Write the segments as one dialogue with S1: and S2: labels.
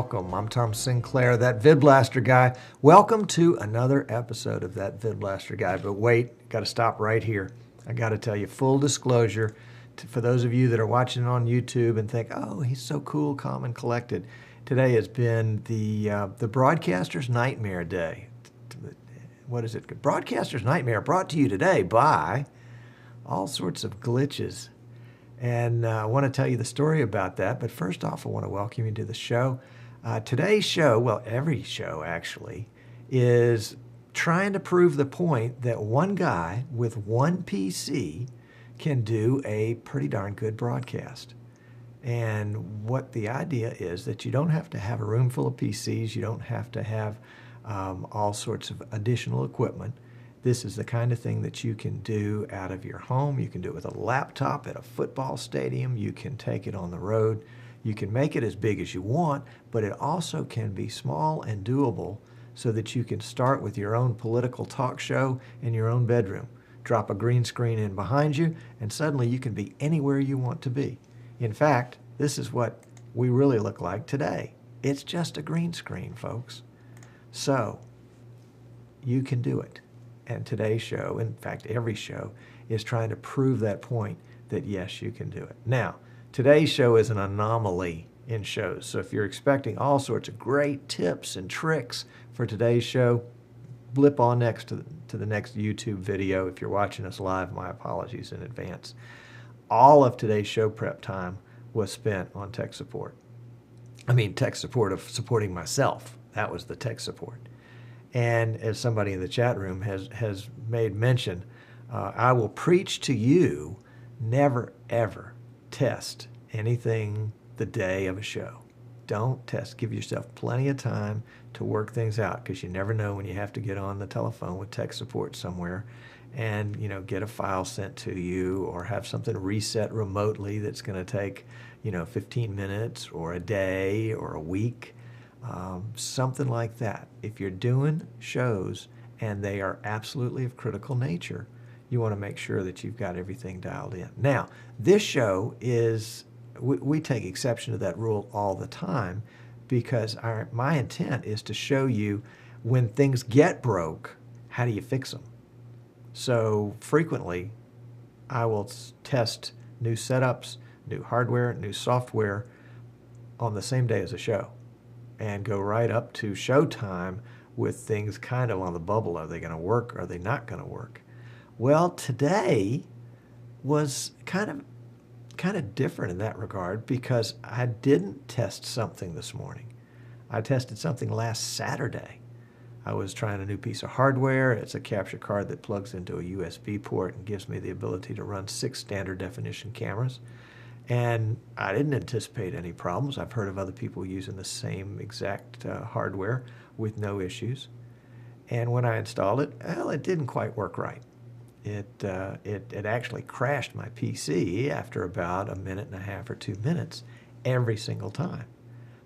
S1: welcome. I'm Tom Sinclair, that VidBlaster guy. Welcome to another episode of that VidBlaster guy. But wait, got to stop right here. I got to tell you, full disclosure, for those of you that are watching on YouTube and think, oh, he's so cool, calm, and collected. Today has been the broadcaster's nightmare day. What is it? Broadcaster's nightmare brought to you today by all sorts of glitches. And I want to tell you the story about that. But first off, I want to welcome you to the show. Today's show, well, every show actually, is trying to prove the point that one guy with one PC can do a pretty darn good broadcast. And what the idea is that you don't have to have a room full of PCs. You don't have to have all sorts of additional equipment. This is the kind of thing that you can do out of your home. You can do it with a laptop at a football stadium. You can take it on the road. You can make it as big as you want, but it also can be small and doable so that you can start with your own political talk show in your own bedroom. Drop a green screen in behind you, and suddenly you can be anywhere you want to be. In fact, this is what we really look like today. It's just a green screen, folks. So, you can do it. And today's show, in fact, every show, is trying to prove that point that yes, you can do it. Now, today's show is an anomaly in shows. So if you're expecting all sorts of great tips and tricks for today's show, blip on next to the next YouTube video. If you're watching us live, my apologies in advance. All of today's show prep time was spent on tech support. I mean, tech support of supporting myself. That was the tech support. And as somebody in the chat room has made mention, I will preach to you, never, ever test anything the day of a show. Don't test. Give yourself plenty of time to work things out, because you never know when you have to get on the telephone with tech support somewhere and, get a file sent to you or have something reset remotely that's going to take, 15 minutes or a day or a week. Something like that. If you're doing shows and they are absolutely of critical nature, you want to make sure that you've got everything dialed in. Now, this show is, we take exception to that rule all the time, because my intent is to show you when things get broke, how do you fix them? So frequently, I will test new setups, new hardware, new software on the same day as a show, and go right up to showtime with things kind of on the bubble. Are they going to work? Are they not going to work? Well, today was kind of different in that regard, because I didn't test something this morning. I tested something last Saturday. I was trying a new piece of hardware. It's a capture card that plugs into a USB port and gives me the ability to run 6 standard definition cameras. And I didn't anticipate any problems. I've heard of other people using the same exact hardware with no issues. And when I installed it, well, it didn't quite work right. It actually crashed my PC after about a minute and a half or 2 minutes every single time.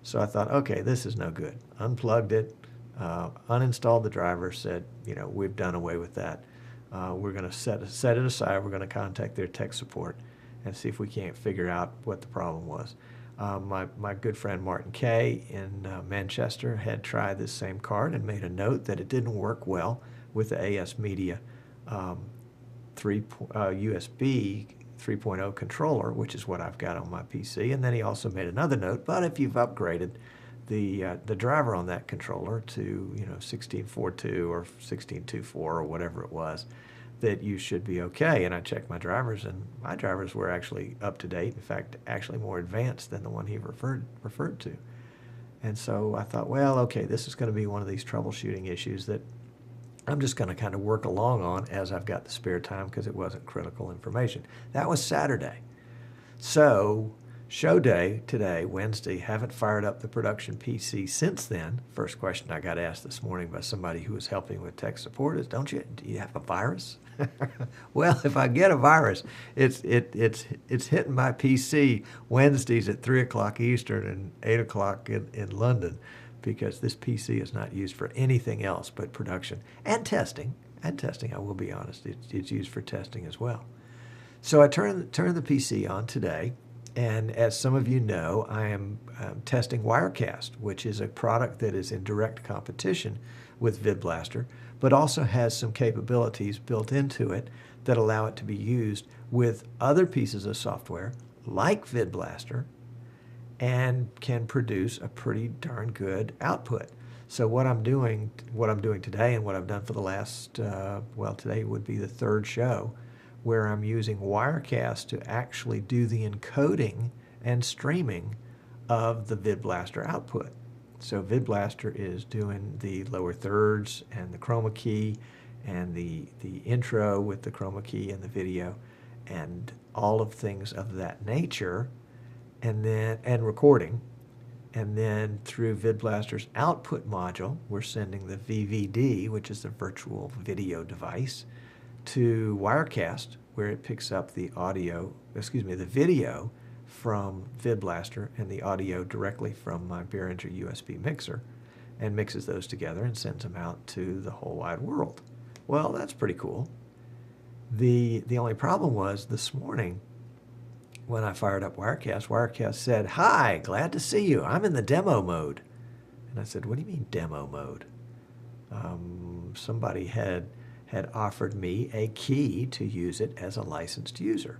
S1: So I thought, okay, this is no good. Unplugged it, uninstalled the driver, said, we've done away with that. We're going to set it aside. We're going to contact their tech support and see if we can't figure out what the problem was. My good friend Martin Kay in Manchester had tried this same card and made a note that it didn't work well with the AS Media USB 3.0 controller, which is what I've got on my PC. And then he also made another note, but if you've upgraded the driver on that controller to 16.4.2 or 16.2.4 or whatever it was, that you should be okay. And I checked my drivers, and my drivers were actually up to date. In fact, actually more advanced than the one he referred to. And so I thought, well, okay, this is going to be one of these troubleshooting issues that I'm just going to kind of work along on as I've got the spare time, because it wasn't critical information. That was Saturday. So show day today, Wednesday, haven't fired up the production PC since then. First question I got asked this morning by somebody who was helping with tech support is, do you have a virus? Well, if I get a virus, it's hitting my PC Wednesdays at 3 o'clock Eastern and 8 o'clock in London, because this PC is not used for anything else but production and testing. And testing, I will be honest, it's used for testing as well. So I turned the PC on today, And as some of you know, I am testing Wirecast, which is a product that is in direct competition with VidBlaster, but also has some capabilities built into it that allow it to be used with other pieces of software like VidBlaster and can produce a pretty darn good output. So what I'm doing today and what I've done for the last, well, today would be the third show, where I'm using Wirecast to actually do the encoding and streaming of the VidBlaster output. So VidBlaster is doing the lower thirds and the chroma key and the intro with the chroma key and the video and all of things of that nature, and recording. And then through VidBlaster's output module, we're sending the VVD, which is the virtual video device, to Wirecast, where it picks up the video from VidBlaster and the audio directly from my Behringer USB mixer and mixes those together and sends them out to the whole wide world. Well, that's pretty cool. The only problem was this morning when I fired up Wirecast said, "Hi, glad to see you. I'm in the demo mode." And I said, "What do you mean demo mode?" Somebody had offered me a key to use it as a licensed user.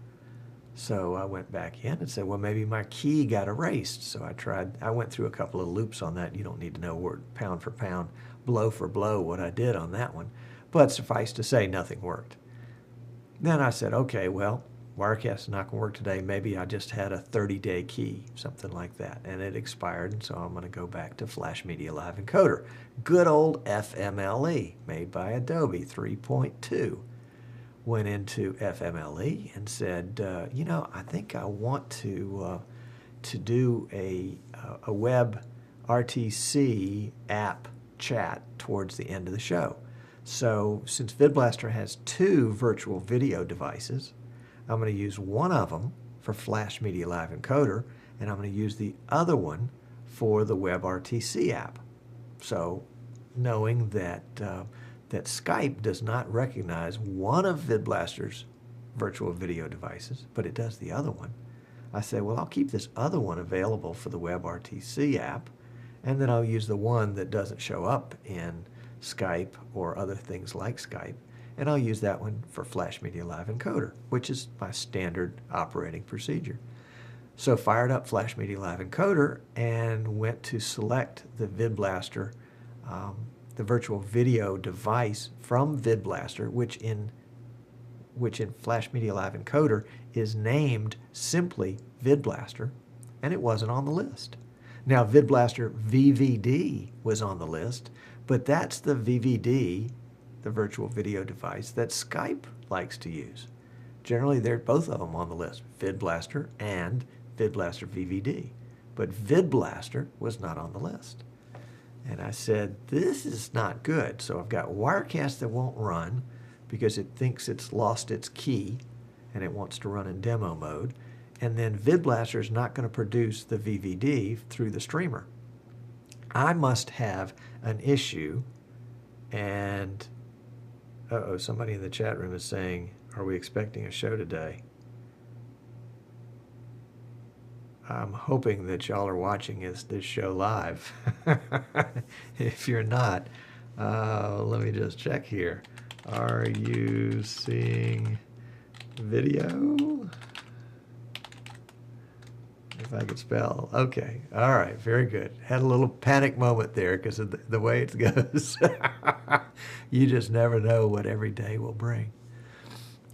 S1: So I went back in and said, well, maybe my key got erased. So I went through a couple of loops on that. You don't need to know word pound for pound, blow for blow what I did on that one. But suffice to say, nothing worked. Then I said, okay, well, Wirecast is not going to work today. Maybe I just had a 30-day key, something like that. And it expired, and so I'm going to go back to Flash Media Live Encoder. Good old FMLE, made by Adobe 3.2. Went into FMLE and said, I think I want to do a webRTC app chat towards the end of the show. So since VidBlaster has 2 virtual video devices, I'm going to use one of them for Flash Media Live Encoder, and I'm going to use the other one for the webRTC app. So knowing that Skype does not recognize one of VidBlaster's virtual video devices, but it does the other one, I said, well, I'll keep this other one available for the webRTC app, and then I'll use the one that doesn't show up in Skype or other things like Skype, and I'll use that one for Flash Media Live Encoder, which is my standard operating procedure. So fired up Flash Media Live Encoder and went to select the VidBlaster, the virtual video device from VidBlaster, which in Flash Media Live Encoder is named simply VidBlaster, and it wasn't on the list. Now, VidBlaster VVD was on the list, but that's the VVD, the virtual video device, that Skype likes to use. Generally, they're both of them on the list, VidBlaster and VidBlaster VVD. But VidBlaster was not on the list. And I said, this is not good. So I've got Wirecast that won't run because it thinks it's lost its key and it wants to run in demo mode. And then VidBlaster is not going to produce the VVD through the streamer. I must have an issue. And, somebody in the chat room is saying, are we expecting a show today? I'm hoping that y'all are watching this show live. If you're not, let me just check here. Are you seeing video? If I could spell. Okay. All right. Very good. Had a little panic moment there because of the way it goes. You just never know what every day will bring.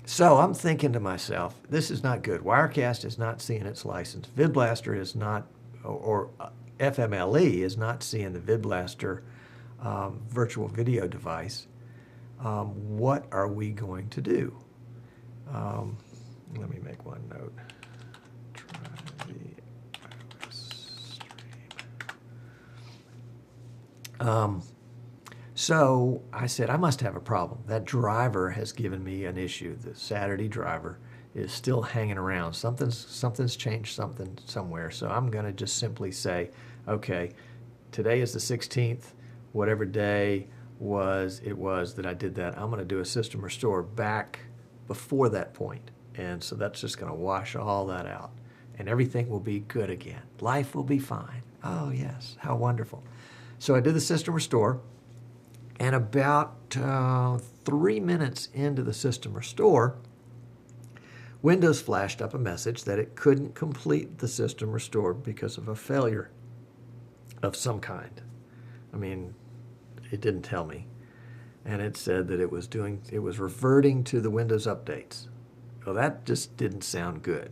S1: So I'm thinking to myself, this is not good. Wirecast is not seeing its license. VidBlaster is not, or FMLE is not seeing the VidBlaster virtual video device. What are we going to do? Let me make one note. Try the iOS stream. So I said, I must have a problem. That driver has given me an issue. The Saturday driver is still hanging around. Something's changed somewhere. So I'm going to just simply say, okay, today is the 16th. Whatever day it was that I did that, I'm going to do a system restore back before that point. And so that's just going to wash all that out. and everything will be good again. Life will be fine. Oh, yes, how wonderful. So I did the system restore, and about 3 minutes into the system restore, Windows flashed up a message that it couldn't complete the system restore because of a failure of some kind. I mean, it didn't tell me. And it said that it was reverting to the Windows updates. Well, that just didn't sound good.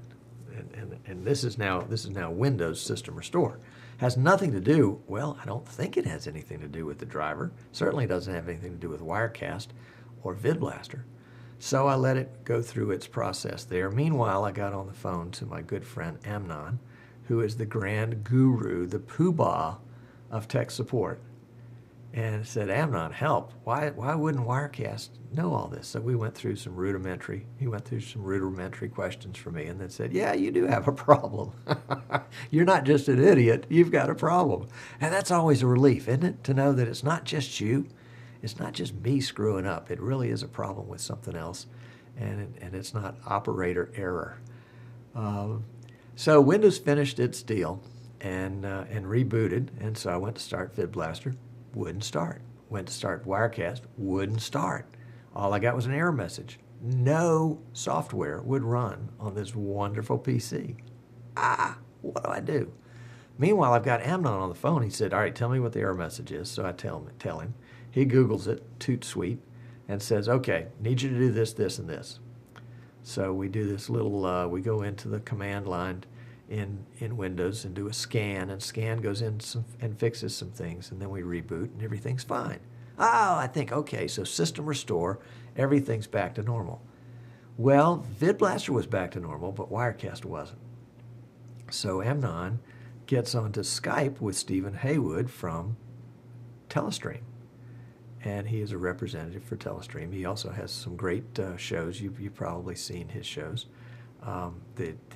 S1: And this is now Windows System Restore. Has nothing to do, well, I don't think it has anything to do with the driver. Certainly doesn't have anything to do with Wirecast or VidBlaster. So I let it go through its process there. Meanwhile, I got on the phone to my good friend Amnon, who is the grand guru, the poobah of tech support, and said, Amnon, help. Why wouldn't Wirecast know all this? So he went through some rudimentary questions for me, and then said, yeah, you do have a problem. You're not just an idiot, you've got a problem. And that's always a relief, isn't it? To know that it's not just you. It's not just me screwing up. It really is a problem with something else, and it's not operator error. So Windows finished its deal and rebooted, and so I went to start VidBlaster, wouldn't start. Went to start Wirecast, wouldn't start. All I got was an error message. No software would run on this wonderful PC. What do I do? Meanwhile, I've got Amnon on the phone. He said, all right, tell me what the error message is. So I tell him. He Googles it, toot sweet, and says, okay, need you to do this, this, and this. So we do this little, we go into the command line in Windows and do a scan, and scan goes in and fixes some things, and then we reboot, and everything's fine. Oh, I think, okay, so system restore, everything's back to normal. Well, VidBlaster was back to normal, but Wirecast wasn't. So Amnon gets onto Skype with Stephen Haywood from Telestream. And he is a representative for Telestream. He also has some great shows. You've probably seen his shows. Somebody's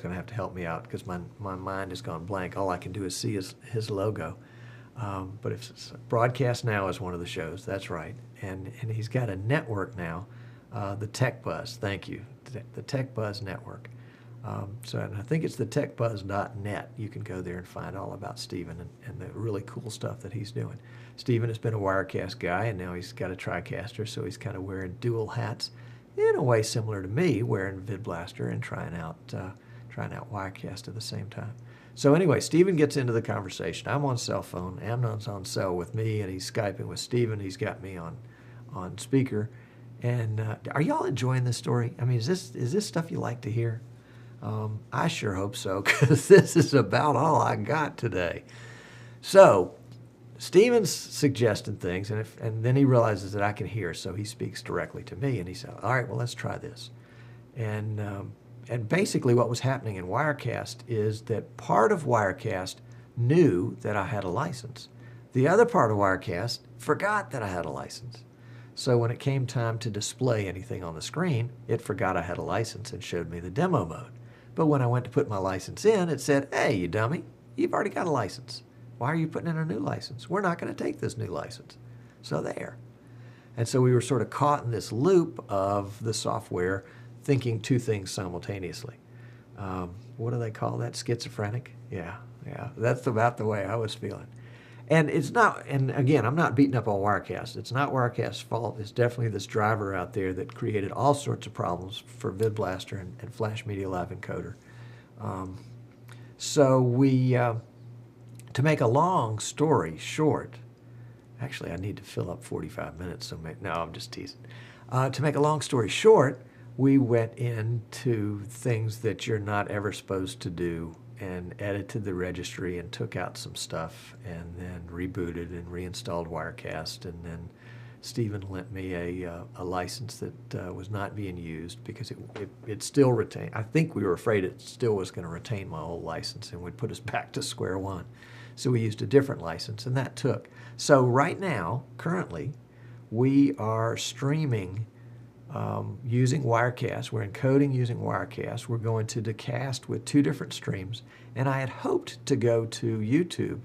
S1: going to have to help me out because my mind has gone blank. All I can do is see his logo. But if it's Broadcast Now is one of the shows. That's right. And he's got a network now, the Tech Buzz. Thank you, the Tech Buzz Network. And I think it's the techbuzz.net. You can go there and find all about Stephen and the really cool stuff that he's doing. Stephen has been a Wirecast guy, and now he's got a TriCaster, so he's kind of wearing dual hats in a way similar to me, wearing VidBlaster and trying out Wirecast at the same time. So anyway, Stephen gets into the conversation. I'm on cell phone. Amnon's on cell with me, and he's Skyping with Stephen. He's got me on speaker. And are y'all enjoying this story? I mean, is this stuff you like to hear? I sure hope so, because this is about all I got today. So Stephen's suggesting things, and then he realizes that I can hear, so he speaks directly to me, and he said, all right, well, let's try this. And basically what was happening in Wirecast is that part of Wirecast knew that I had a license. The other part of Wirecast forgot that I had a license. So when it came time to display anything on the screen, it forgot I had a license and showed me the demo mode. But when I went to put my license in, it said, hey, you dummy, you've already got a license. Why are you putting in a new license? We're not going to take this new license. So there. And so we were sort of caught in this loop of the software thinking two things simultaneously. What do they call that? Schizophrenic? Yeah. That's about the way I was feeling. And it's not, and again, I'm not beating up on Wirecast. It's not Wirecast's fault. It's definitely this driver out there that created all sorts of problems for VidBlaster and Flash Media Live Encoder. So we, to make a long story short, actually I need to fill up 45 minutes, so no, I'm just teasing. To make a long story short, we went into things that you're not ever supposed to do and edited the registry and took out some stuff and then rebooted and reinstalled Wirecast, and then Stephen lent me a license that was not being used because it still retained. I think we were afraid it still was going to retain my old license and would put us back to square one. So we used a different license, and that took. So right now, currently, we are streaming using Wirecast. We're encoding using Wirecast. We're going to decast with 2 different streams. And I had hoped to go to YouTube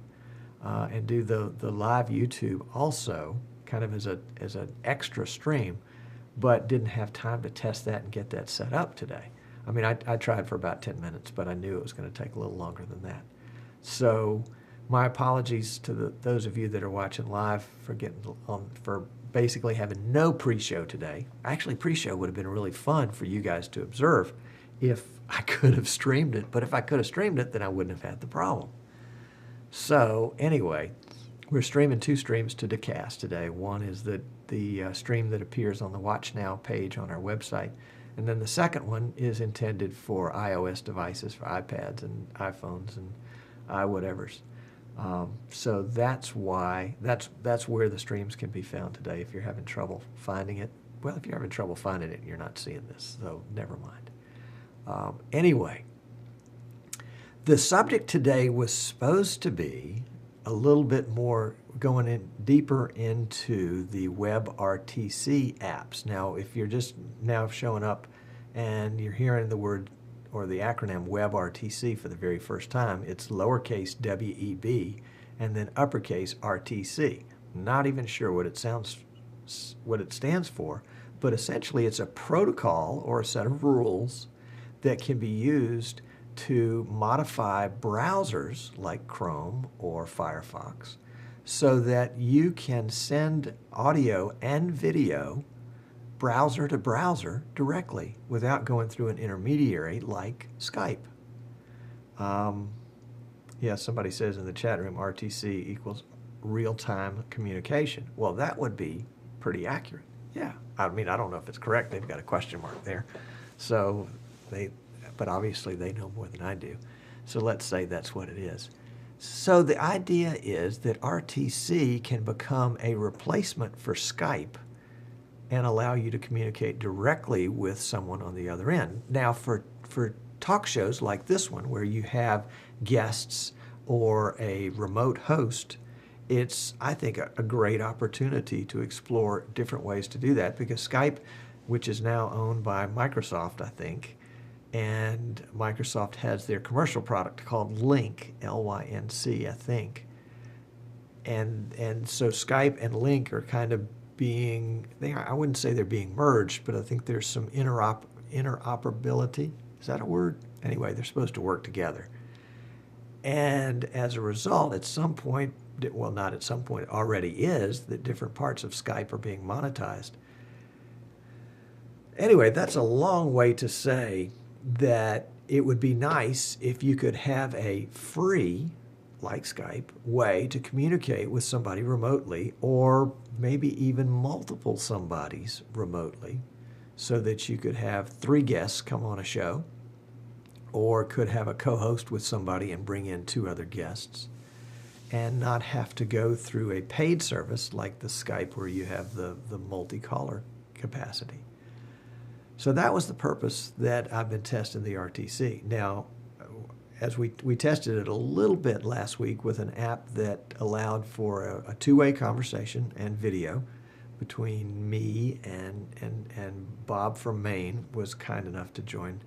S1: and do the live YouTube also, kind of as an extra stream, but didn't have time to test that and get that set up today. I mean, I tried for about 10 minutes, but I knew it was going to take a little longer than that. So my apologies to those of you that are watching live for for basically having no pre-show today. Actually, pre-show would have been really fun for you guys to observe if I could have streamed it. But if I could have streamed it, then I wouldn't have had the problem. So anyway, we're streaming 2 streams to Decast today. One is the stream that appears on the Watch Now page on our website. And then the second one is intended for iOS devices, for iPads and iPhones and whatevers. So that's why, that's where the streams can be found today if you're having trouble finding it. Well, if you're having trouble finding it, you're not seeing this, so never mind. Anyway, the subject today was supposed to be a little bit more going in deeper into the webRTC apps. Now, if you're just now showing up and you're hearing the word or the acronym webRTC for the very first time, it's lowercase WEB and then uppercase RTC. Not even sure what it stands for, but essentially it's a protocol or a set of rules that can be used to modify browsers like Chrome or Firefox so that you can send audio and video browser to browser directly without going through an intermediary like Skype. Yeah, somebody says in the chat room RTC equals real-time communication. Well, that would be pretty accurate. Yeah, I mean, I don't know if it's correct. They've got a question mark there. So but obviously they know more than I do. So let's say that's what it is. So the idea is that RTC can become a replacement for Skype and allow you to communicate directly with someone on the other end. Now, for talk shows like this one, where you have guests or a remote host, it's, I think, a great opportunity to explore different ways to do that, because Skype, which is now owned by Microsoft, I think, and Microsoft has their commercial product called Lync, L-Y-N-C, I think. And so Skype and Lync are kind of being, I wouldn't say they're being merged, but I think there's some interoperability. Is that a word? Anyway, they're supposed to work together. And as a result, at some point, well, not at some point, it already is, that different parts of Skype are being monetized. Anyway, that's a long way to say that it would be nice if you could have a free, like Skype, way to communicate with somebody remotely, or maybe even multiple somebodies remotely, so that you could have 3 guests come on a show, or could have a co-host with somebody and bring in 2 other guests, and not have to go through a paid service like the Skype where you have the multi-caller capacity. So that was the purpose that I've been testing the RTC. Now, as we tested it a little bit last week with an app that allowed for a 2-way conversation and video between me and Bob from Maine was kind enough to join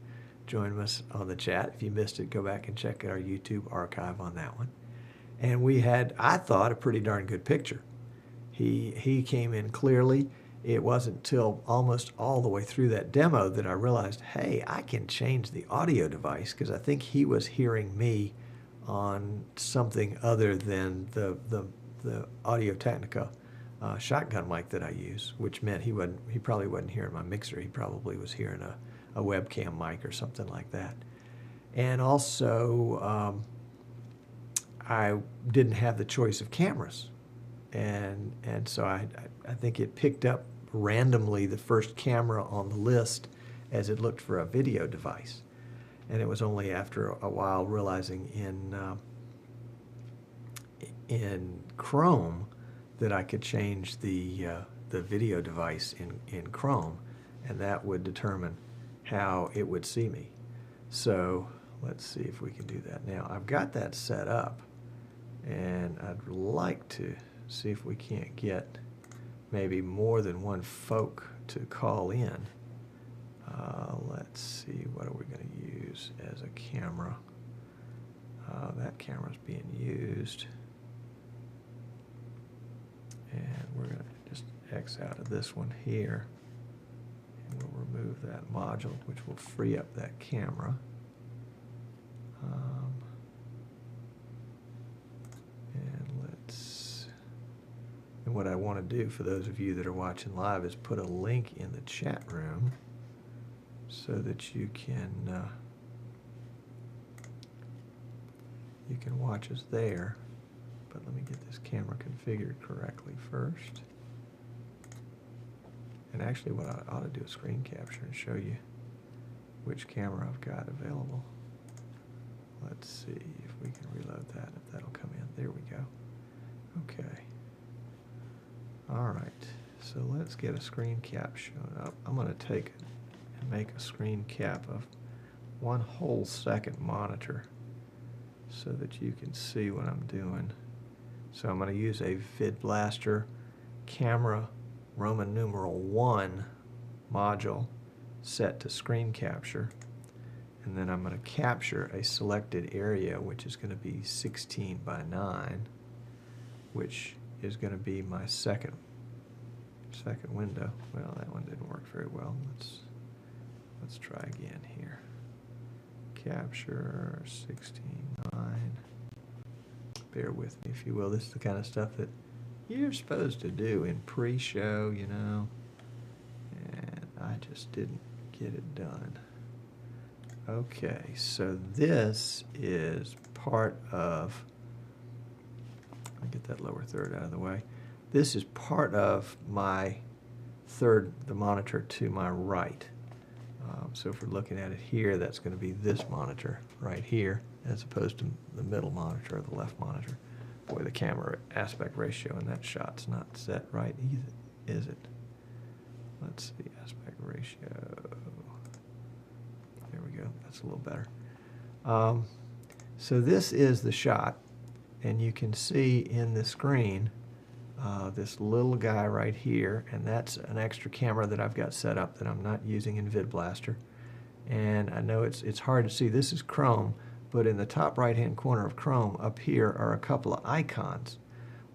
S1: us on the chat. If you missed it, go back and check our YouTube archive on that one. And we had, I thought, a pretty darn good picture. He came in clearly. It wasn't until almost all the way through that demo that I realized, hey, I can change the audio device, because I think he was hearing me on something other than the Audio-Technica shotgun mic that I use, which meant he probably wasn't hearing my mixer. He probably was hearing a webcam mic or something like that. And also, I didn't have the choice of cameras. And so I think it picked up randomly the first camera on the list as it looked for a video device. And it was only after a while realizing in Chrome that I could change the video device in Chrome, and that would determine how it would see me. So let's see if we can do that. Now, I've got that set up, and I'd like to see if we can't get maybe more than one folk to call in. Let's see, what are we going to use as a camera? That camera's being used. And we're going to just X out of this one here we'll remove that module, which will free up that camera. And what I want to do for those of you that are watching live is put a link in the chat room so that you can watch us there. But let me get this camera configured correctly first. And actually what I ought to do is screen capture and show you which camera I've got available. Let's see if we can reload that, if that'll come in. There we go. Okay. All right, so let's get a screen cap shown up. I'm going to take and make a screen cap of 1 whole second monitor so that you can see what I'm doing. So I'm going to use a VidBlaster camera Roman numeral 1 module set to screen capture. And then I'm going to capture a selected area, which is going to be 16 by 9, which is going to be my second window. Well, that one didn't work very well. Let's try again here. Capture 16:9. Bear with me, if you will. This is the kind of stuff that you're supposed to do in pre-show, you know, and I just didn't get it done. Okay, so this is part of, let me get that lower third out of the way. This is part of my third, the monitor to my right. So if we're looking at it here, that's going to be this monitor right here, as opposed to the middle monitor or the left monitor. Boy, the camera aspect ratio in that shot's not set right either, is it? Let's see, aspect ratio. There we go, that's a little better. So this is the shot, and you can see in the screen this little guy right here, and that's an extra camera that I've got set up that I'm not using in VidBlaster. And I know it's hard to see. This is Chrome, but in the top right hand corner of Chrome up here are a couple of icons.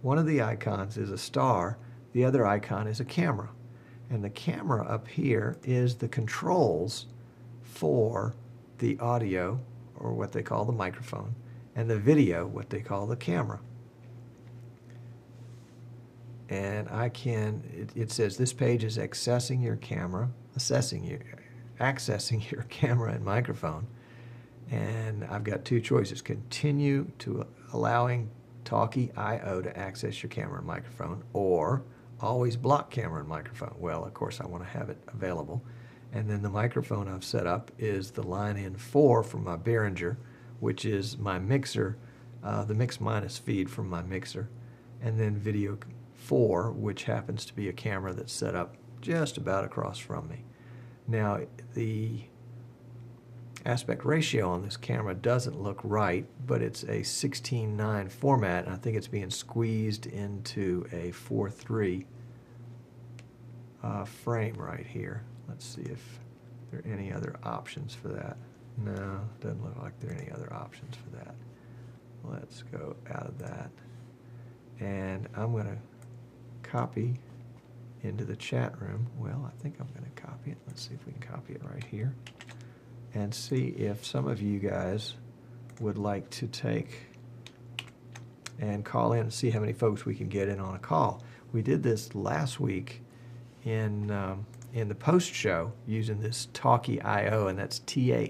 S1: One of the icons is a star, the other icon is a camera. And the camera up here is the controls for the audio, or what they call the microphone, and the video, what they call the camera. And I can, it says this page is accessing your camera, accessing your camera and microphone. And I've got two choices: continue to allowing Talkie IO to access your camera and microphone, or always block camera and microphone. Well, of course I want to have it available. And then the microphone I've set up is the line in 4 from my Behringer, which is my mixer, the mix minus feed from my mixer, and then video 4, which happens to be a camera that's set up just about across from me. Now, the aspect ratio on this camera doesn't look right, but it's a 16:9 format, and I think it's being squeezed into a 4:3 frame right here. Let's see if there are any other options for that. No, doesn't look like there are any other options for that. Let's go out of that. And I'm going to copy into the chat room. Well, I think I'm going to copy it. Let's see if we can copy it right here. And see if some of you guys would like to take and call in and see how many folks we can get in on a call. We did this last week in the post show using this Talkie IO, and that's TALKY.io.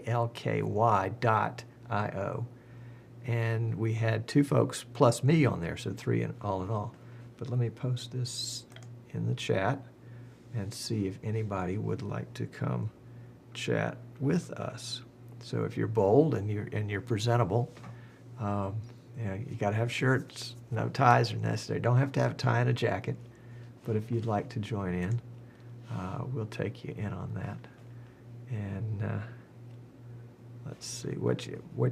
S1: And we had 2 folks plus me on there, so 3 in all. But let me post this in the chat and see if anybody would like to come chat with us. So if you're bold and you're presentable, you got to have shirts. No ties are necessary. Don't have to have a tie and a jacket. But if you'd like to join in, we'll take you in on that. And let's see what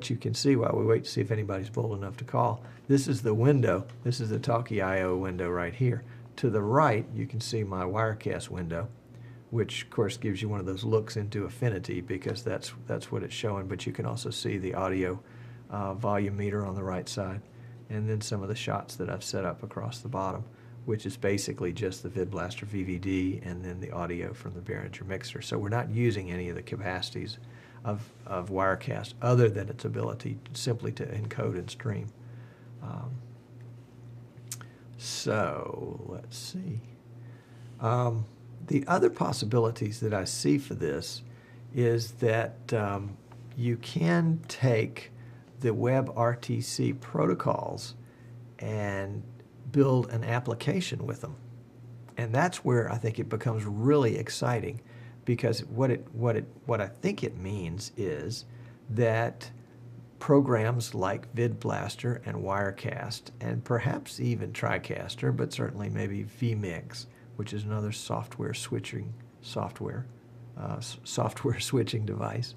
S1: you can see while we wait to see if anybody's bold enough to call. This is the window. This is the Talkie IO window right here. To the right, you can see my Wirecast window, which of course gives you one of those looks into Affinity, because that's what it's showing. But you can also see the audio volume meter on the right side, and then some of the shots that I've set up across the bottom. which is basically just the VidBlaster VVD and then the audio from the Behringer mixer. So we're not using any of the capacities of Wirecast other than its ability simply to encode and stream. So let's see. The other possibilities that I see for this is that you can take the webRTC protocols and build an application with them. And that's where I think it becomes really exciting, because what I think it means is that programs like VidBlaster and Wirecast, and perhaps even TriCaster, but certainly maybe vMix, which is another software switching device.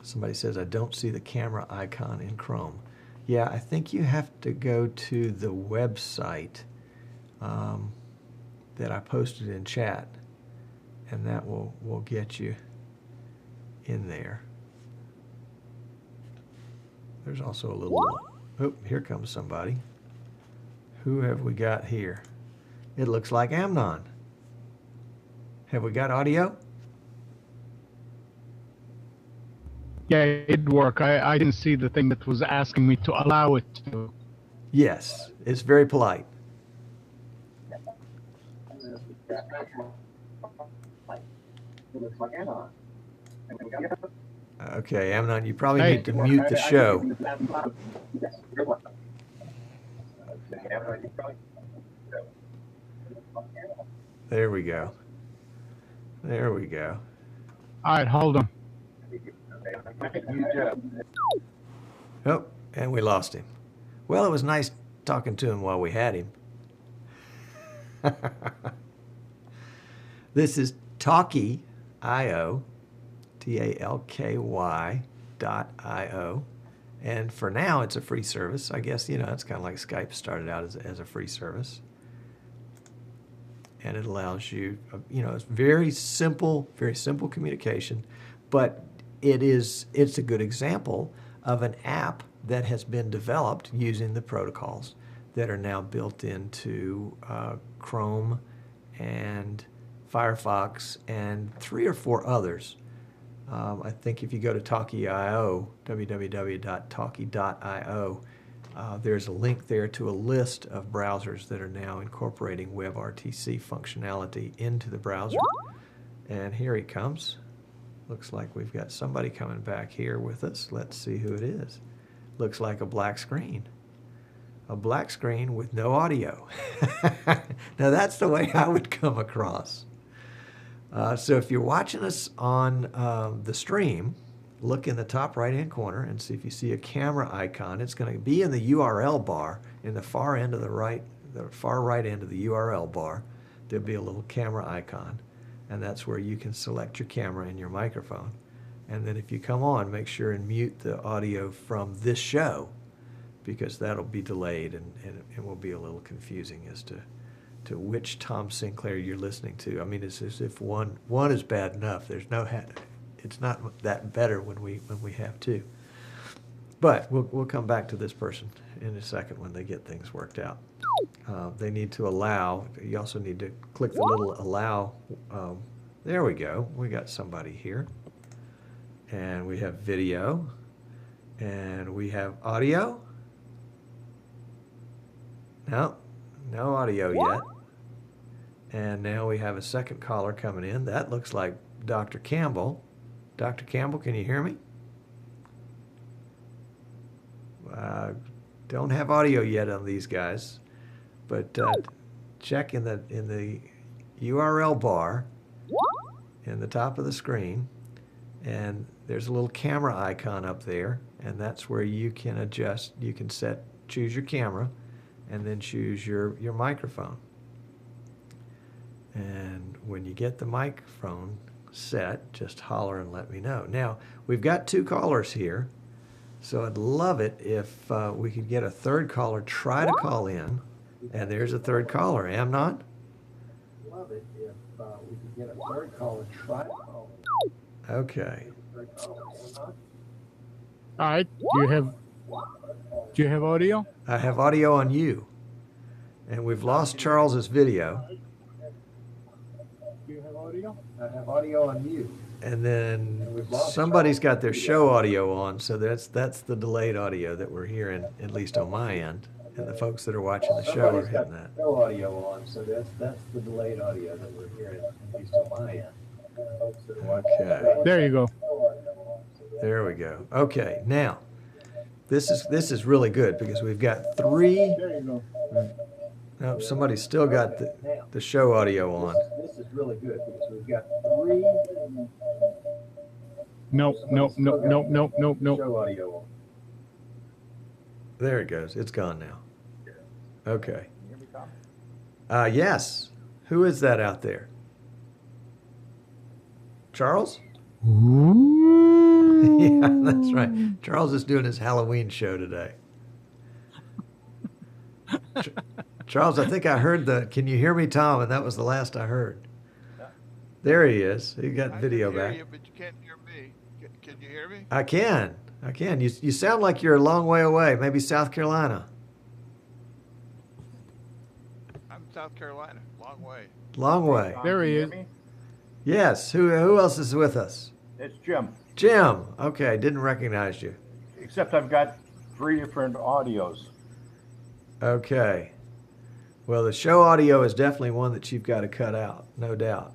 S1: Somebody says, I don't see the camera icon in Chrome. Yeah, I think you have to go to the website that I posted in chat, and that will get you in there. There's also a little, oh, here comes somebody. Who have we got here? It looks like Amnon. Have we got audio?
S2: Yeah, it'd work. I didn't see the thing that was asking me to allow it to.
S1: Yes, it's very polite. Okay, Amnon, you probably need to mute the show. There we go. There we go.
S2: All right, hold on.
S1: Oh, and we lost him. Well, it was nice talking to him while we had him. This is Talky.io, TALKY.io. And for now, it's a free service. I guess, it's kind of like Skype started out as a free service. And it allows you, it's very simple communication, but it's a good example of an app that has been developed using the protocols that are now built into Chrome and Firefox and 3 or 4 others. I think if you go to Talky.io, www.talky.io, there's a link there to a list of browsers that are now incorporating webRTC functionality into the browser. And here he comes. Looks like we've got somebody coming back here with us. Let's see who it is. Looks like a black screen. A black screen with no audio. Now that's the way I would come across. So if you're watching us on the stream, look in the top right-hand corner and see if you see a camera icon. It's going to be in the URL bar in the far end of the far right end of the URL bar. There'll be a little camera icon, and that's where you can select your camera and your microphone. And then if you come on, make sure and mute the audio from this show, because that'll be delayed and it will be a little confusing as to which Tom Sinclair you're listening to. I mean, it's as if one is bad enough. There's no, it's not that better when we have two. But we'll come back to this person in a second when they get things worked out. They need to allow. You also need to click the little allow. There we go. We got somebody here, and we have video, and we have audio. No audio yet. And now we have a second caller coming in. That looks like Dr. Campbell. Dr. Campbell, can you hear me? Don't have audio yet on these guys, but check in the URL bar in the top of the screen, and there's a little camera icon up there, and that's where you can adjust. You can choose your camera, and then choose your microphone. And when you get the microphone set, just holler and let me know. Now, we've got 2 callers here, so I'd love it if we could get a third caller try to call in. And there's a third caller. Amnon? Love it if we could get a third caller try to call in. Okay.
S2: All right. Do you have Do you have audio?
S1: I have audio on you. And we've lost Charles's video.
S2: Do you have audio?
S1: I have audio on you. And then somebody's got their show audio on, so that's the delayed audio that we're hearing, at least on my end. And the folks that are watching the show are hitting that. Show audio on, so that's the delayed audio that we're hearing, at least on my end. Okay.
S2: There you go.
S1: There we go. Okay, now this is really good because we've got three.
S2: There you go.
S1: No, somebody's still got the show audio on. This is really good because we've got three.
S2: Nope.
S1: Show audio on. There it goes. It's gone now. Okay. Yes. Who is that out there? Charles? Yeah, that's right. Charles is doing his Halloween show today. Charles, I think I heard can you hear me, Tom? And that was the last I heard. Yeah. There he is. He got video back.
S3: I can hear you, but you can't hear me. Can you hear me?
S1: I can. You sound like you're a long way away, maybe South Carolina.
S3: I'm South Carolina. Long way.
S1: Long way.
S2: There he is.
S1: Yes. Who else is with us?
S4: It's Jim.
S1: Jim. Okay, didn't recognize you.
S4: Except I've got 3 different audios.
S1: Okay. Well, the show audio is definitely one that you've got to cut out, no doubt.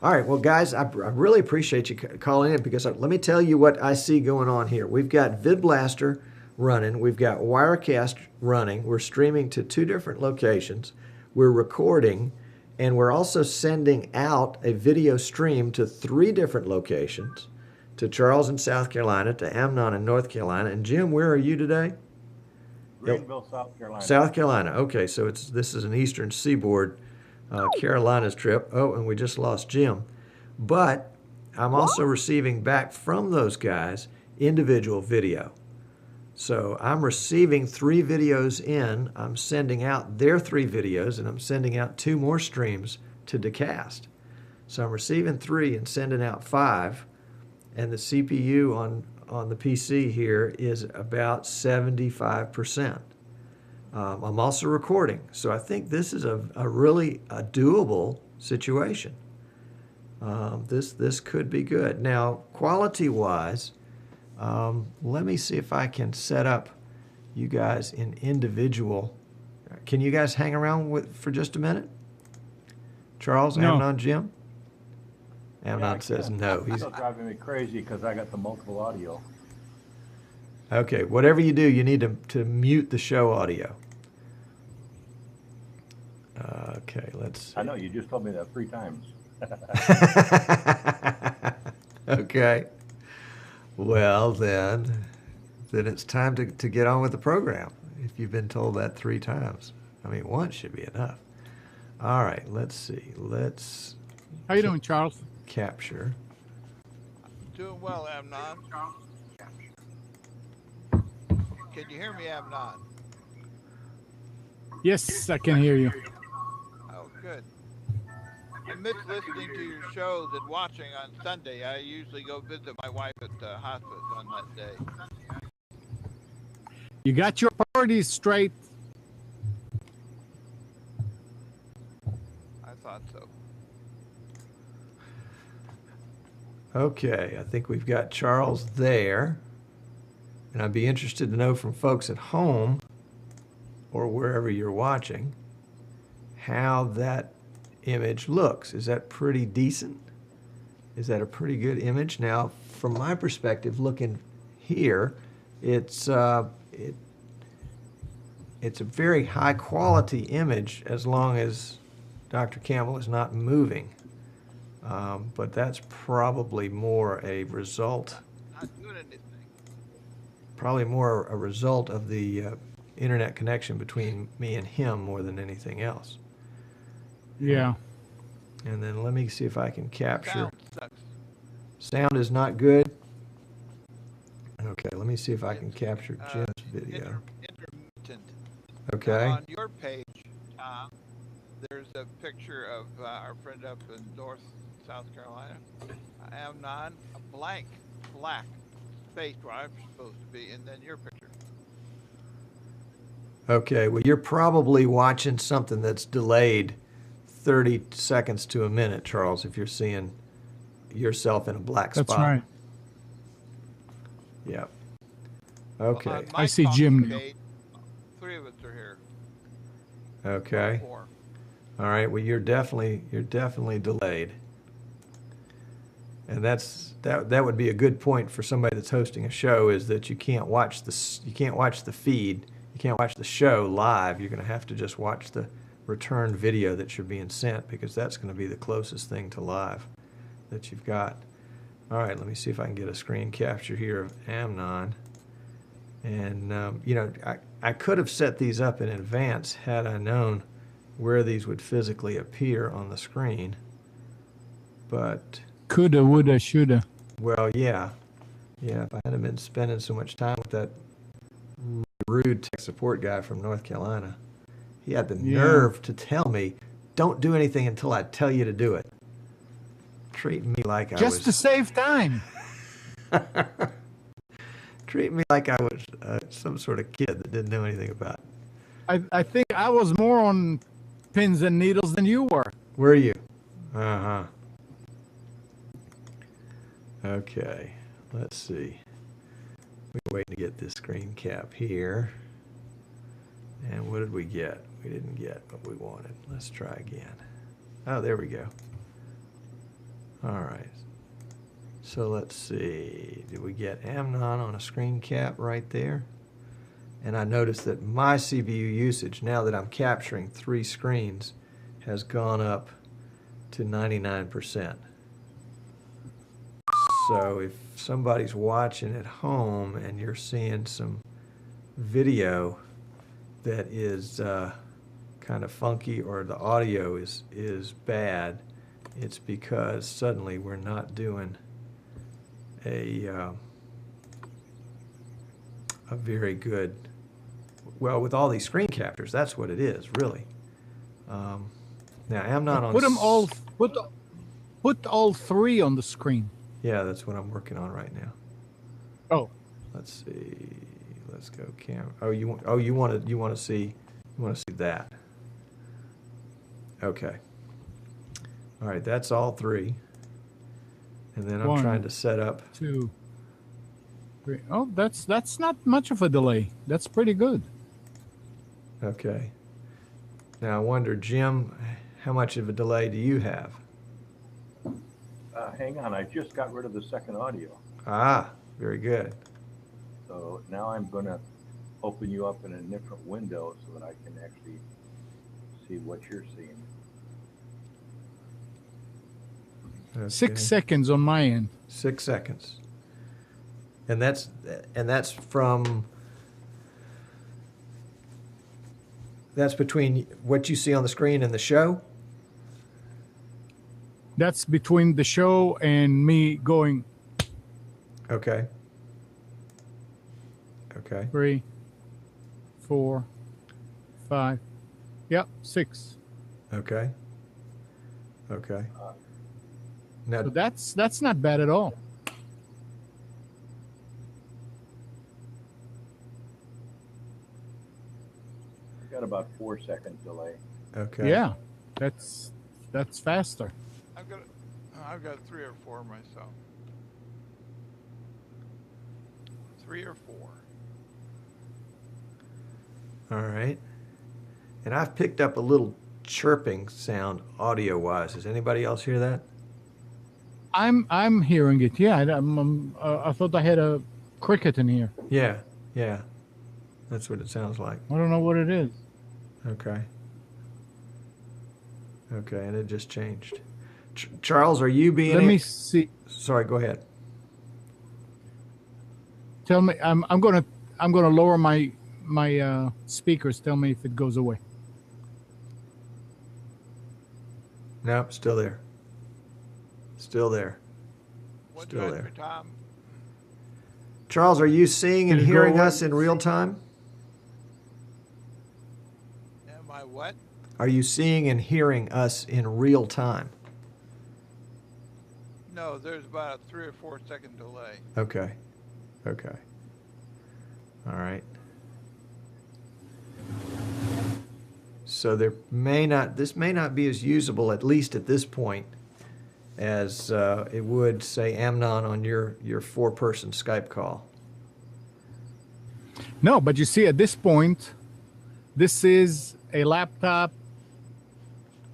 S1: All right, well, guys, I really appreciate you calling in because let me tell you what I see going on here. We've got VidBlaster running. We've got Wirecast running. We're streaming to 2 different locations. We're recording, and we're also sending out a video stream to 3 different locations, to Charles in South Carolina, to Amnon in North Carolina. And Jim, where are you today?
S4: Greenville, South Carolina.
S1: South Carolina. Okay, so this is an Eastern Seaboard Carolinas trip. Oh, and we just lost Jim. But I'm also receiving back from those guys individual video. So I'm receiving 3 videos in. I'm sending out their 3 videos, and I'm sending out 2 more streams to Decast. So I'm receiving 3 and sending out 5. And the CPU on the PC here is about 75%. I'm also recording, so I think this is a really doable situation. This could be good. Now, quality-wise, let me see if I can set up you guys in individual. Can you guys hang around for just a minute? Charles,
S2: No.
S1: Amnon, Jim? Amnon says no.
S4: He's still driving me crazy because I got the multiple audio.
S1: Okay, whatever you do, you need to mute the show audio. Okay, let's see.
S4: I know, you just told me that 3 times.
S1: Okay. Well, then it's time to get on with the program. If you've been told that 3 times. I mean, once should be enough. All right, let's see. Let's
S2: How you doing, Charles?
S1: capture.
S3: Doing well, Amnon. Can you hear me, Amnon?
S2: Yes, I can hear you.
S3: Oh, good. I miss listening to your shows and watching on Sunday. I usually go visit my wife at the hospice on that day.
S2: You got your priorities straight.
S3: I thought so.
S1: Okay, I think we've got Charles there. And I'd be interested to know from folks at home or wherever you're watching how that image looks. Is that pretty decent? Is that a pretty good image? Now, from my perspective, looking here, it's a very high quality image as long as Dr. Campbell is not moving. But that's probably more a result.
S3: Not doing anything.
S1: Probably more a result of the internet connection between me and him more than anything else.
S2: Yeah.
S1: And then let me see if I can capture.
S3: Sound sucks.
S1: Sound is not good. Okay, let me see if I can capture Jim's video.
S3: Intermittent.
S1: Okay.
S3: On your page, Tom, there's a picture of our friend up in North South Carolina. Amnon, a blank, black space where I'm supposed to be, and then your picture.
S1: Okay, well, you're probably watching something that's delayed 30 seconds to a minute, Charles, if you're seeing yourself in a black spot.
S2: That's right.
S1: Yep.
S3: Well,
S1: Okay.
S3: on my
S2: I see
S3: talking
S2: Jim now.
S3: page, 3 of us are here.
S1: Okay.
S3: 4.
S1: All right. Well, you're definitely delayed, and that would be a good point for somebody that's hosting a show, is that you can't watch the feed, you can't watch the show live. You're going to have to just watch the returned video that you're being sent, because that's going to be the closest thing to live that you've got. All right. Let me see if I can get a screen capture here of Amnon, and you know, I could have set these up in advance had I known where these would physically appear on the screen, but
S2: Coulda, woulda, shoulda.
S1: well, yeah, if I hadn't been spending so much time with that rude tech support guy from North Carolina, he had the nerve to tell me, "Don't do anything until I tell you to do it." Treating me like
S2: Just to save time.
S1: treating me like I was some sort of kid that didn't know anything about it.
S2: I think I was more on pins and needles than you were.
S1: Were you? Uh-huh. Okay, let's see. We're waiting to get this screen cap here. And what did we get? We didn't get what we wanted. Let's try again. Oh, there we go. All right. So let's see. Did we get Amnon on a screen cap right there? And I noticed that my CPU usage, now that I'm capturing 3 screens, has gone up to 99%. So if somebody's watching at home and you're seeing some video that is kind of funky, or the audio is bad, it's because suddenly we're not doing a very good, well, with all these screen captures, that's what it is, really. Now, I'm not on...
S2: Put them all. Put all 3 on the screen.
S1: Yeah, that's what I'm working on right now.
S2: Oh,
S1: Let's see. Let's go camera. Oh, you want to see that. Okay. All right, that's all 3. And then I'm
S2: 1,
S1: trying to set up.
S2: 2, 3. Oh, that's not much of a delay. That's pretty good.
S1: Okay. Now I wonder, Jim, how much of a delay do you have?
S4: Hang on, I just got rid of the second audio.
S1: Ah, very good.
S4: So now I'm going to open you up in a different window so that I can actually see what you're seeing.
S1: Okay.
S2: 6 seconds on my end.
S1: 6 seconds. And that's from... That's between what you see on the screen and the show?
S2: That's between the show and me going
S1: Okay. Okay.
S2: 3, 4, 5. Yep, 6.
S1: Okay. Okay. Now,
S2: So that's not bad at all.
S4: Got about 4-second delay.
S1: okay.
S2: Yeah, that's faster.
S3: I've got 3 or 4 myself. 3 or 4.
S1: All right. And I've picked up a little chirping sound audio-wise. Does anybody else hear that?
S2: I'm hearing it. Yeah, I thought I had a cricket in here.
S1: Yeah. Yeah. That's what it sounds like.
S2: I don't know what it is.
S1: Okay. Okay, and it just changed. Charles, are you being...
S2: Let me see.
S1: Sorry, go ahead.
S2: Tell me. I'm gonna lower my speakers. Tell me if it goes away.
S1: Nope, still there. Still there.
S3: What
S1: Still
S3: drives
S1: there.
S3: me, Tom?
S1: Charles, are you seeing and
S2: Did it go
S1: hearing
S2: away?
S1: us in real time?
S3: Am I what?
S1: Are you seeing and hearing us in real time?
S3: No, there's about a 3 or 4 second delay.
S1: Okay. Okay. All right. So this may not be as usable, at least at this point, as it would, say, Amnon on your 4-person Skype call.
S2: No, but you see, at this point, this is a laptop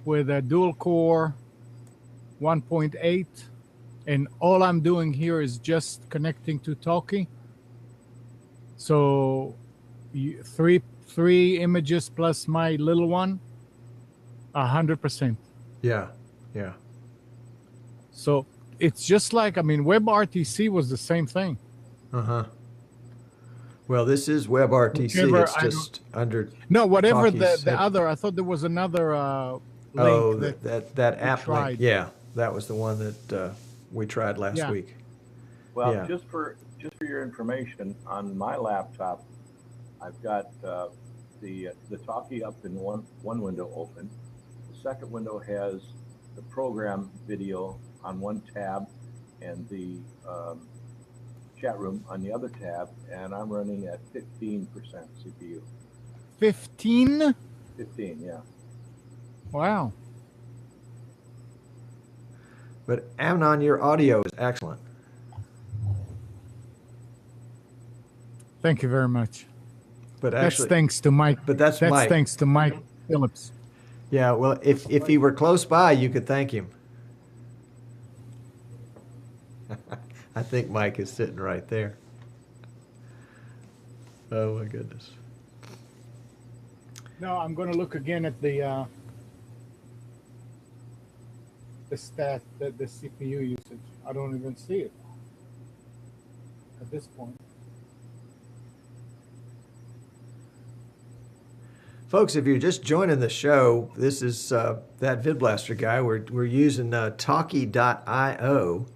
S2: with a dual core 1.8, and all I'm doing here is just connecting to Talkie. So three images plus my little one, 100%.
S1: Yeah, yeah.
S2: So it's just like, I mean, WebRTC was the same thing.
S1: Uh-huh. Well, this is WebRTC.
S2: Whichever,
S1: It's just under.
S2: No, whatever
S1: Talkie's
S2: the other, I thought there was another link.
S1: Oh, that app
S2: tried.
S1: link. Yeah, that was the one that we tried last week.
S4: Well,
S1: Yeah.
S4: just for your information, on my laptop, I've got the Talkie up in one window open. The second window has the program video on one tab, and the chat room on the other tab, and I'm running at 15% CPU.
S2: 15?
S4: 15, yeah.
S2: Wow.
S1: But Amnon, your audio is excellent.
S2: Thank you very much.
S1: But actually,
S2: that's thanks to Mike.
S1: But that's Mike.
S2: Thanks to Mike Phillips.
S1: Yeah, well, if he were close by, you could thank him. I think Mike is sitting right there. Oh my goodness.
S2: No, I'm going to look again at the stat, the CPU usage. I don't even see it at this point.
S1: Folks, if you're just joining the show, this is that VidBlaster guy. We're using Talkie.io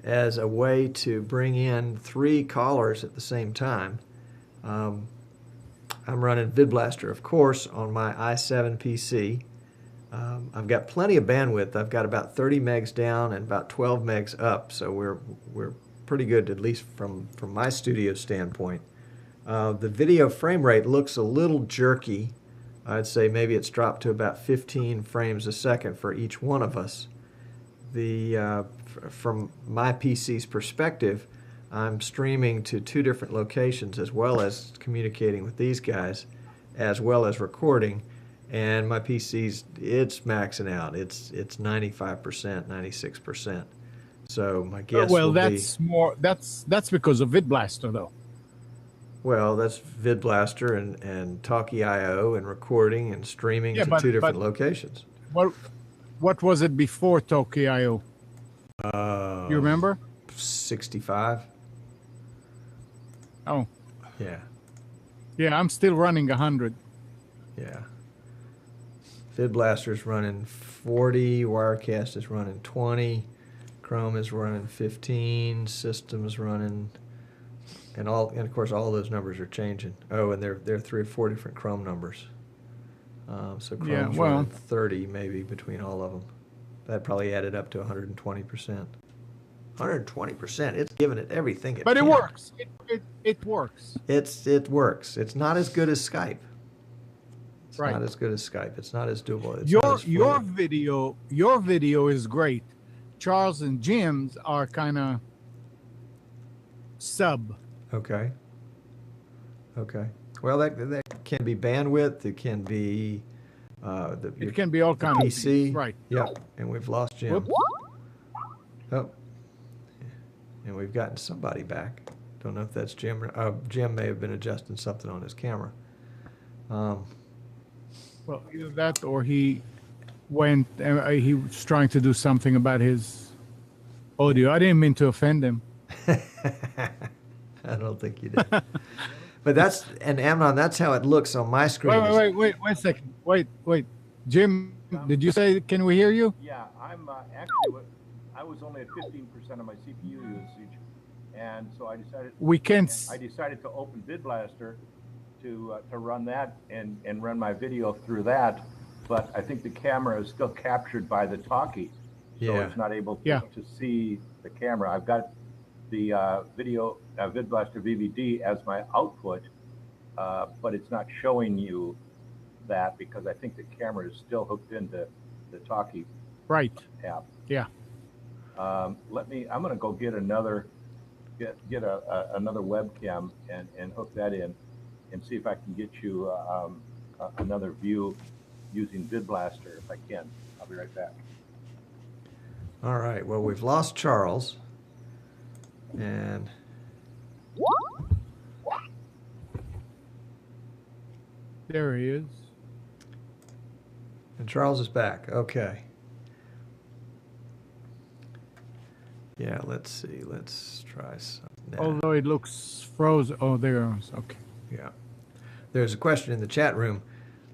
S1: as a way to bring in 3 callers at the same time. I'm running VidBlaster, of course, on my i7 PC. I've got plenty of bandwidth. I've got about 30 megs down and about 12 megs up, so we're pretty good, at least from my studio standpoint. The video frame rate looks a little jerky. I'd say maybe it's dropped to about 15 frames a second for each one of us. From my PC's perspective, I'm streaming to 2 different locations as well as communicating with these guys, as well as recording. And my PC's, it's maxing out. It's 95%, 96%. So my guess
S2: well,
S1: will
S2: that's
S1: be,
S2: more. That's because of VidBlaster, though.
S1: well, that's VidBlaster and Talkie.io and recording and streaming to 2 different locations.
S2: What was it before Talkie.io? You remember?
S1: 65.
S2: Oh.
S1: Yeah.
S2: Yeah, I'm still running 100.
S1: Yeah. VidBlaster's running 40, Wirecast is running 20, Chrome is running 15, System's running, and of course all those numbers are changing. Oh, and they're 3 or 4 different Chrome numbers. So Chrome's running 30 maybe between all of them. That probably added up to 120%. 120%. It's giving it everything it
S2: But
S1: can.
S2: it works. It works.
S1: It works. It's not as good as Skype. It's
S2: Right.
S1: not as good as Skype. It's not as doable. It's
S2: Your
S1: not as fluid.
S2: your video is great. Charles and Jim's are kind of sub.
S1: Okay. Well, that can be bandwidth. It can be
S2: It can be all kind of
S1: PC.
S2: things. Right.
S1: Yep. And we've lost Jim.
S2: Whoops.
S1: Oh. And we've gotten somebody back. Don't know if that's Jim. Jim may have been adjusting something on his camera.
S2: Well, either that or he went. He was trying to do something about his audio. I didn't mean to offend him.
S1: I don't think you did. But and Amnon, that's how it looks on my screen.
S2: Wait a second. Wait. Jim, did you say, can we hear you?
S4: Yeah, I'm actually, I was only at 15% of my CPU usage, and so I decided to open VidBlaster to run that and run my video through that, but I think the camera is still captured by the Talkie, so it's not able to see the camera. I've got the video VidBlaster VVD as my output, but it's not showing you that because I think the camera is still hooked into the Talkie
S2: Right.
S4: app.
S2: Yeah.
S4: I'm going to go get another webcam and hook that in and see if I can get you another view using VidBlaster if I can. I'll be right back.
S1: All right. Well, we've lost Charles. And
S2: There he is.
S1: Charles is back. Okay. Yeah, let's see. Let's try something.
S2: Although it looks frozen. Oh, there it is. Okay.
S1: Yeah. There's a question in the chat room.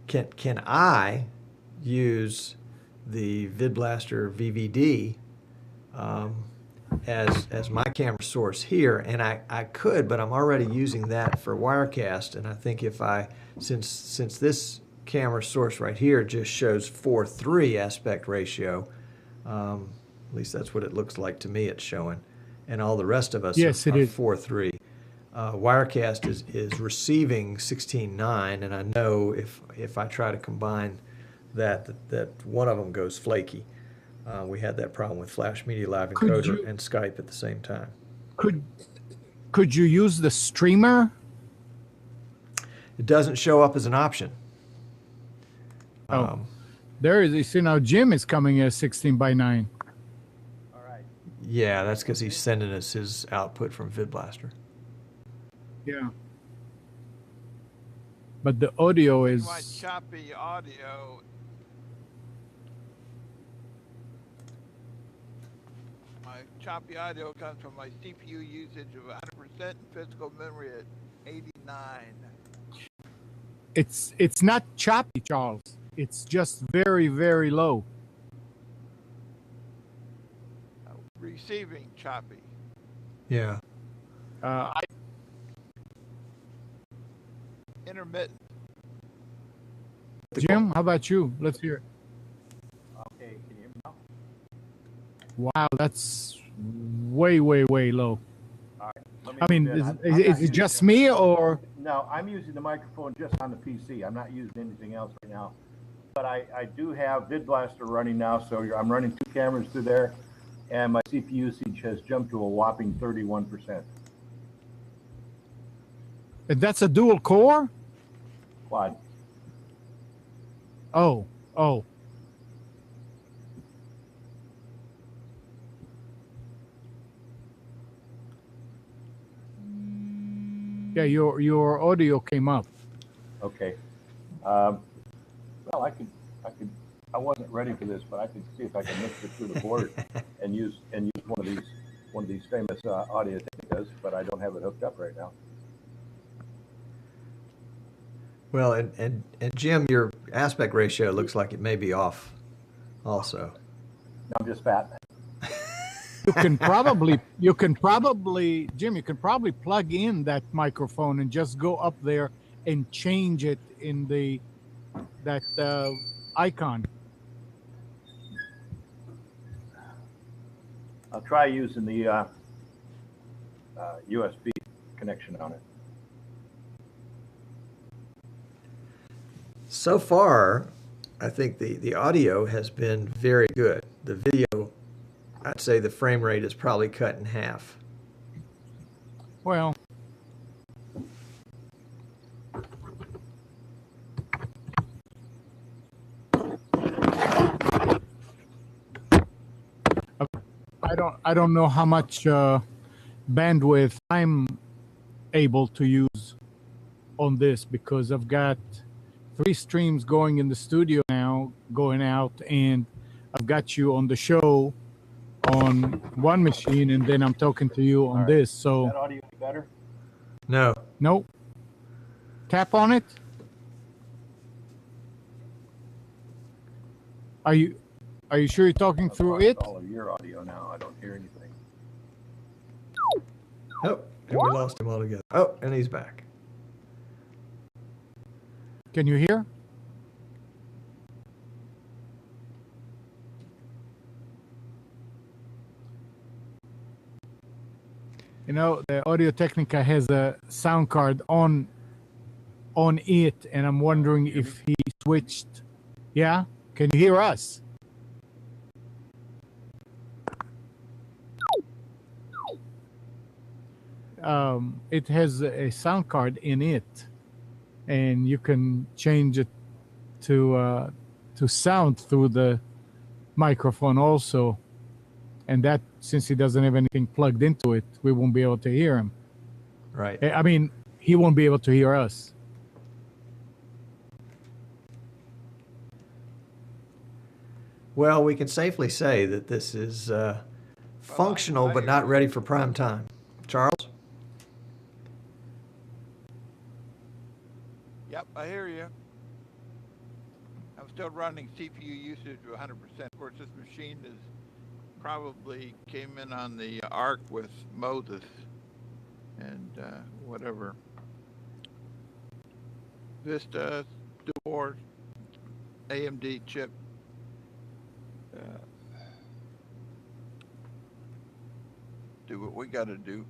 S1: Can I use the VidBlaster VVD as my camera source here? And I could, but I'm already using that for Wirecast. And I think if since this camera source right here just shows 4:3 aspect ratio, at least that's what it looks like to me it's showing. And all the rest of us are 4:3. Wirecast is receiving 16:9, and I know if I try to combine that one of them goes flaky. We had that problem with Flash Media Live Encoder and Skype at the same time.
S2: Could you use the streamer?
S1: It doesn't show up as an option.
S2: There is. You see now, Jim is coming as 16:9.
S4: All right.
S1: Yeah, that's because he's sending us his output from VidBlaster.
S2: Yeah. But the audio is...
S3: My choppy audio. My choppy audio comes from my CPU usage of 100% and physical memory at 89.
S2: It's not choppy, Charles. It's just very, very low.
S3: Receiving choppy.
S1: Yeah.
S3: Intermittent.
S2: Jim, how about you? Let's hear it.
S4: Okay, can you hear me now?
S2: Wow, that's way, way, way low.
S4: All right.
S2: I mean, is it just me or?
S4: No, I'm using the microphone just on the PC. I'm not using anything else right now. But I do have VidBlaster running now, so I'm running 2 cameras through there, and my CPU usage has jumped to a whopping 31%.
S2: And that's a dual core?
S4: Quad.
S2: Oh. Yeah, your audio came up.
S4: Okay. Well, I wasn't ready for this, but I could see if I can mix it through the board and use one of these famous audio technicas, but I don't have it hooked up right now.
S1: Well, and Jim, your aspect ratio looks like it may be off also.
S4: No, I'm just fat.
S2: You can probably, Jim, you can probably plug in that microphone and just go up there and change it in that icon.
S4: I'll try using the USB connection on it.
S1: So far, I think the audio has been very good. The video, I'd say the frame rate is probably cut in half.
S2: Well, I don't know how much bandwidth I'm able to use on this because I've got 3 streams going in the studio now, going out, and I've got you on the show on one machine, and then I'm talking to you on this. So
S4: is that audio better?
S1: No.
S2: Nope. Tap on it. Are you sure you're talking through it?
S4: All of your audio now. I don't hear anything.
S1: Oh, and we lost him altogether. Oh, and he's back.
S2: Can you hear? You know, the Audio Technica has a sound card on it, and I'm wondering if he switched. Yeah, can you hear us? It has a sound card in it, and you can change it to sound through the microphone also. And that, since he doesn't have anything plugged into it, we won't be able to hear him.
S1: Right.
S2: I mean, he won't be able to hear us.
S1: Well, we can safely say that this is functional but not ready for prime time. Charles?
S3: Yep, I hear you. I'm still running CPU usage to 100%. Of course, this machine is probably came in on the ARC with Moses and whatever. Vista, dual AMD chip. Do what we got to do.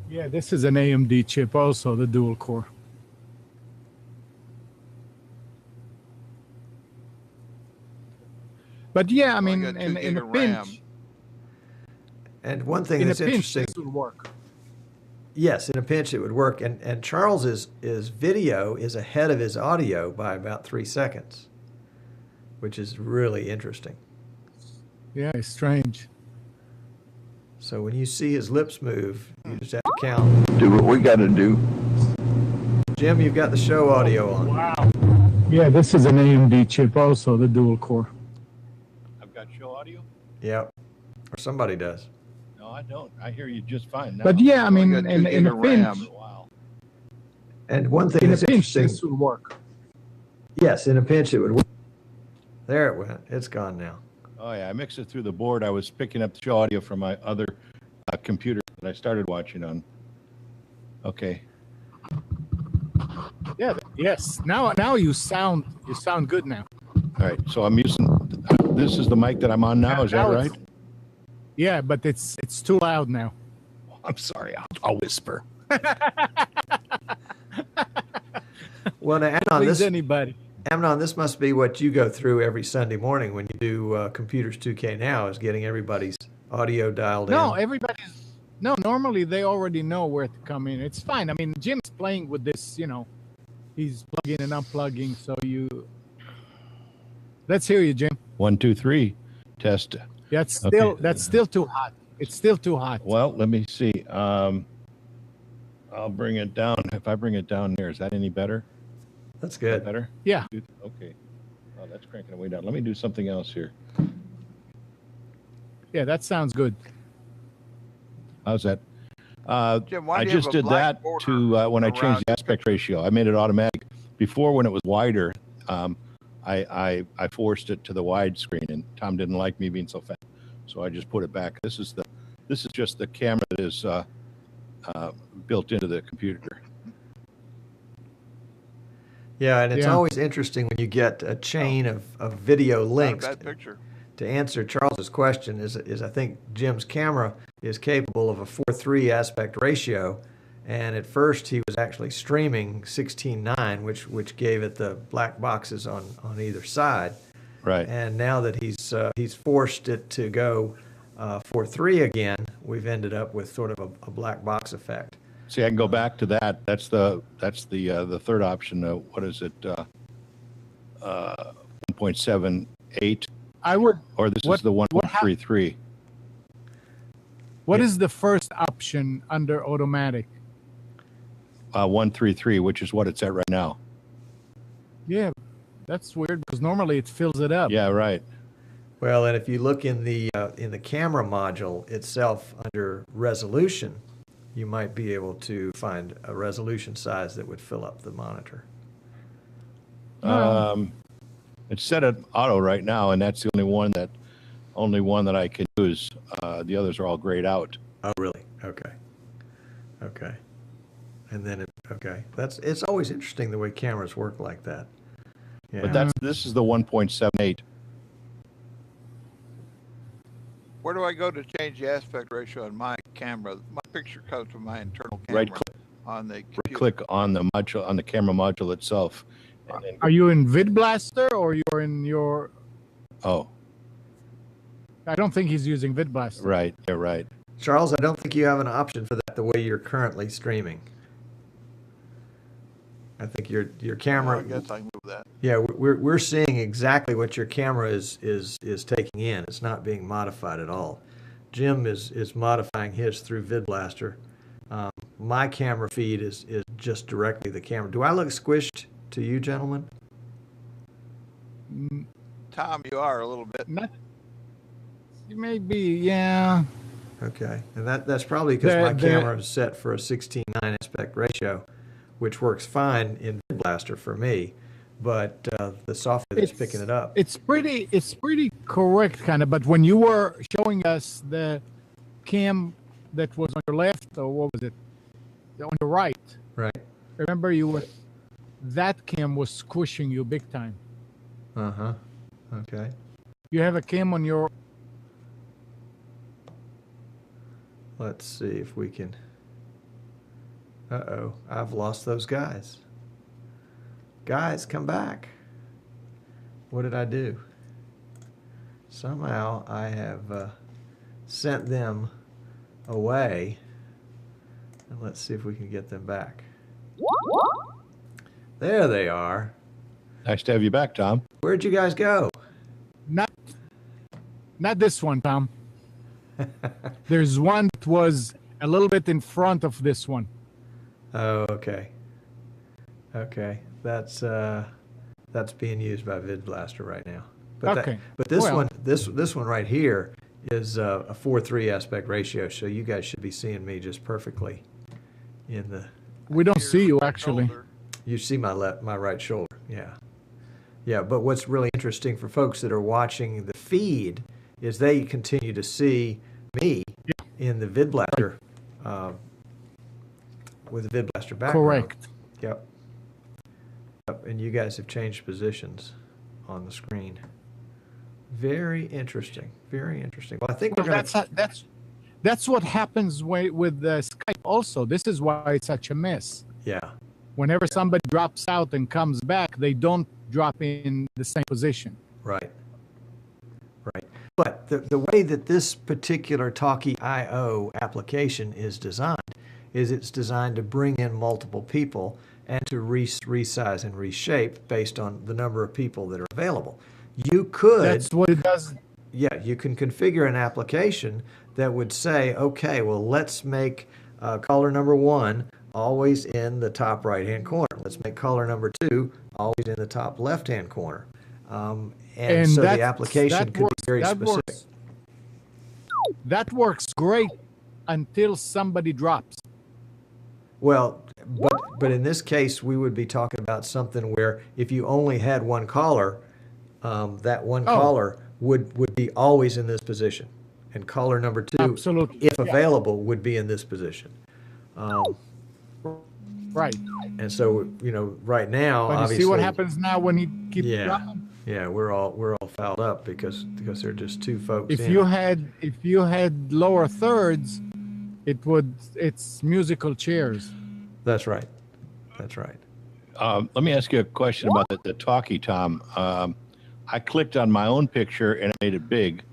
S2: Yeah, this is an AMD chip also, the dual core. But yeah, I mean, in a pinch.
S1: And one thing that's interesting.
S2: This would work.
S1: Yes, in a pinch it would work. And Charles's video is ahead of his audio by about 3 seconds, which is really interesting.
S2: Yeah, it's strange.
S1: So when you see his lips move, you just have to count.
S3: Do what we got to do.
S1: Jim, you've got the show audio on.
S2: Wow. Yeah, this is an AMD chip also, the dual core.
S4: I've got show audio?
S1: Yep. Or somebody does.
S4: No, I don't. I hear you just fine now.
S2: But yeah, I mean, in a pinch.
S4: Wow.
S1: And one thing that's interesting.
S2: This would work.
S1: Yes, in a pinch it would work. There it went. It's gone now.
S4: Oh, yeah. I mixed it through the board. I was picking up the show audio from my other computer that I started watching on. Okay.
S2: Yeah. Yes. Now you sound good now.
S4: All right. So I'm using this is the mic that I'm on now. Is that right?
S2: Yeah, but it's too loud now.
S4: I'm sorry. I'll whisper.
S1: Well, now, Amnon, this must be what you go through every Sunday morning when you do Computers 2K Now, is getting everybody's audio dialed in.
S2: No, normally they already know where to come in. It's fine. I mean, Jim's playing with this, he's plugging and unplugging. So let's hear you, Jim.
S4: 1, 2, 3, test.
S2: That's still too hot. It's still too hot.
S4: Well, let me see. I'll bring it down. If I bring it down there, is that any better?
S1: That's good.
S4: Better?
S2: Yeah.
S4: Okay. Oh, that's cranking it way down. Let me do something else here.
S2: Yeah, that sounds good.
S4: How's that?
S3: Jim,
S4: I just did that to when I changed the aspect ratio. I made it automatic. Before, when it was wider, I forced it to the wide screen, and Tom didn't like me being so fast, so I just put it back. This is just the camera that is built into the computer.
S1: Yeah, and it's always interesting when you get a chain of video links.
S3: Not a bad picture.
S1: To answer Charles's question is I think Jim's camera is capable of a 4:3 aspect ratio, and at first he was actually streaming 16:9, which gave it the black boxes on either side.
S4: Right.
S1: And now that he's forced it to go 4:3 again, we've ended up with sort of a black box effect.
S4: See, I can go back to that. That's the third option. What is it? 1.78. Or this is the 1.33.
S2: What is the first option under automatic?
S4: 1.33, which is what it's at right now.
S2: Yeah, that's weird because normally it fills it up.
S4: Yeah, right.
S1: Well, and if you look in the camera module itself under resolution, you might be able to find a resolution size that would fill up the monitor.
S4: It's set at auto right now, and that's the only one that I can use. The others are all grayed out.
S1: Oh, really? Okay. And then it's always interesting the way cameras work like that. Yeah.
S4: But this is the 1.78.
S3: Where do I go to change the aspect ratio on my camera? My picture comes from my internal camera.
S4: Right click
S3: on the computer.
S5: Click on the module, on the camera module itself. And then,
S2: Are you in VidBlaster or you're in your?
S5: oh,
S2: I don't think he's using VidBlaster.
S5: right. Yeah, right.
S1: Charles, I don't think you have an option for that the way you're currently streaming. I think your camera.
S3: I guess I can move that.
S1: Yeah, we're seeing exactly what your camera is taking in. It's not being modified at all. Jim is modifying his through VidBlaster. My camera feed is just directly the camera. Do I look squished to you, gentlemen?
S3: Tom, you are a little bit.
S2: Not. Maybe, yeah.
S1: Okay, and that's probably because my camera is set for a 16:9 aspect ratio, which works fine in VidBlaster for me, but the software is picking it up.
S2: It's pretty correct, kind of. But when you were showing us the cam that was on your left, or what was it, on your right?
S1: Right.
S2: Remember, that cam was squishing you big time.
S1: Uh-huh. Okay.
S2: You have a cam on your.
S1: Let's see if we can. Uh-oh, I've lost those guys. Guys, come back. What did I do? Somehow I have sent them away. And let's see if we can get them back. There they are.
S5: Nice to have you back, Tom.
S1: Where'd you guys go?
S2: Not this one, Tom. There's one that was a little bit in front of this one.
S1: Oh, okay. Okay, that's being used by VidBlaster right now. But
S2: okay.
S1: But this one, this one right here is a 4:3 aspect ratio, so you guys should be seeing me just perfectly. In the.
S2: We don't see you actually.
S1: You see my right shoulder. Yeah. Yeah, but what's really interesting for folks that are watching the feed is they continue to see me in the VidBlaster with the VidBlaster background.
S2: Correct.
S1: Yep. Yep. And you guys have changed positions on the screen. Very interesting. Very interesting. Well, I think
S2: that's what happens with Skype also. This is why it's such a mess.
S1: Yeah.
S2: Whenever somebody drops out and comes back, they don't drop in the same position.
S1: Right. Right. But the way that this particular Talkie.io application is designed is it's designed to bring in multiple people and to resize and reshape based on the number of people that are available. You could...
S2: That's what it does.
S1: Yeah, you can configure an application that would say, okay, well, let's make caller number 1 always in the top right-hand corner. Let's make caller number 2 always in the top left-hand corner. And so the application could be very specific.
S2: That works great until somebody drops.
S1: Well, but in this case, we would be talking about something where if you only had one caller, that one caller would be always in this position. And caller number 2,
S2: absolutely,
S1: if available, would be in this position.
S2: Right.
S1: And so, right now,
S2: but you
S1: obviously,
S2: see what happens now when he keeps dropping?
S1: Yeah, we're all fouled up because there are just 2 folks.
S2: If you had lower thirds, it's musical chairs.
S1: That's right. That's right.
S5: Let me ask you a question about the talkie, Tom. I clicked on my own picture and I made it big.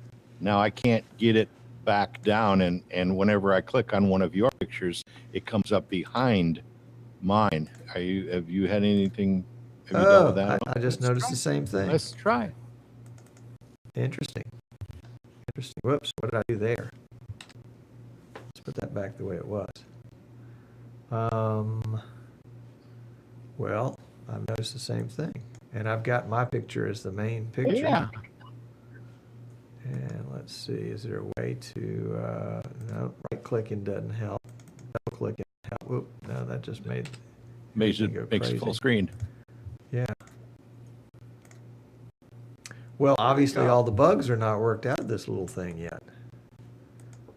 S5: Now I can't get it back down, and whenever I click on one of your pictures, it comes up behind mine. Have you had anything? Have you dealt with that?
S1: I just noticed the same thing.
S2: Let's try.
S1: Interesting. Whoops, what did I do there? Let's put that back the way it was. Well, I've noticed the same thing. And I've got my picture as the main picture.
S2: Yeah.
S1: And let's see, is there a way to, no, right-clicking doesn't help. Double-clicking help. Whoop, no, that just makes
S5: it full screen.
S1: Yeah. Well, obviously all the bugs are not worked out of this little thing yet.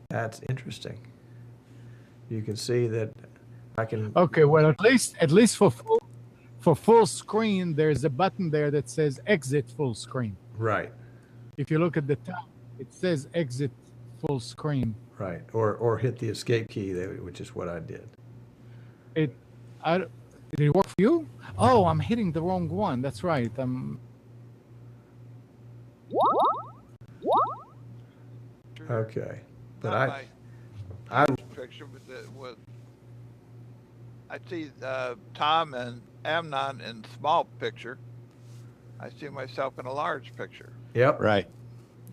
S1: That's interesting. You can see that I can...
S2: Okay, well, at least for full screen, there's a button there that says exit full screen.
S1: Right.
S2: If you look at the top, it says exit full screen.
S1: Right, or hit the escape key, which is what I did.
S2: It, I, did it work for you? Oh, I'm hitting the wrong one. That's right.
S1: Okay. But
S3: Not
S1: I
S3: my huge picture, but I see Tom and Amnon in small picture. I see myself in a large picture.
S1: Yep.
S5: Right.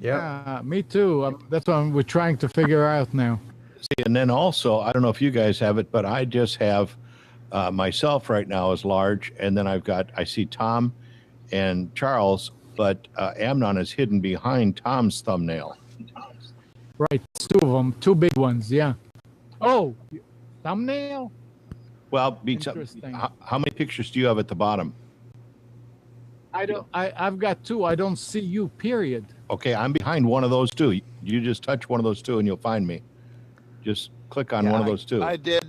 S1: Yep.
S2: Yeah, me too. That's what we're trying to figure out now.
S5: See, and then also, I don't know if you guys have it, but I just have myself right now as large, and then I see Tom and Charles, but Amnon is hidden behind Tom's thumbnail.
S2: Right, it's two of them, two big ones. Yeah. Oh, thumbnail.
S5: Well,
S2: Interesting.
S5: how many pictures do you have at the bottom?
S2: I've got two. I don't see you. Period.
S5: Okay, I'm behind one of those two. You just touch one of those two, and you'll find me. Just click on one of those two.
S3: I did,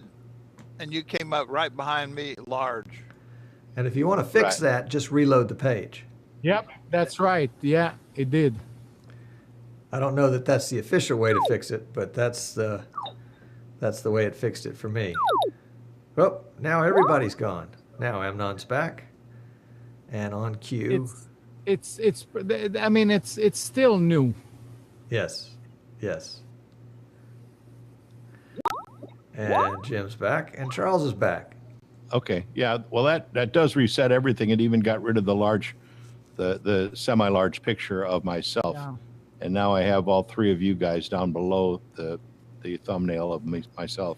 S3: and you came up right behind me, large.
S1: And if you want to fix that, just reload the page.
S2: Yep, that's right. Yeah, it did.
S1: I don't know that that's the official way to fix it, but that's the way it fixed it for me. Oh, now everybody's gone. Now Amnon's back, and on cue.
S2: It's. I mean, it's still new.
S1: Yes, yes. And Jim's back, and Charles is back.
S5: Okay, yeah. Well, that does reset everything. It even got rid of the semi-large picture of myself.
S2: Yeah.
S5: And now I have all three of you guys down below the thumbnail of myself.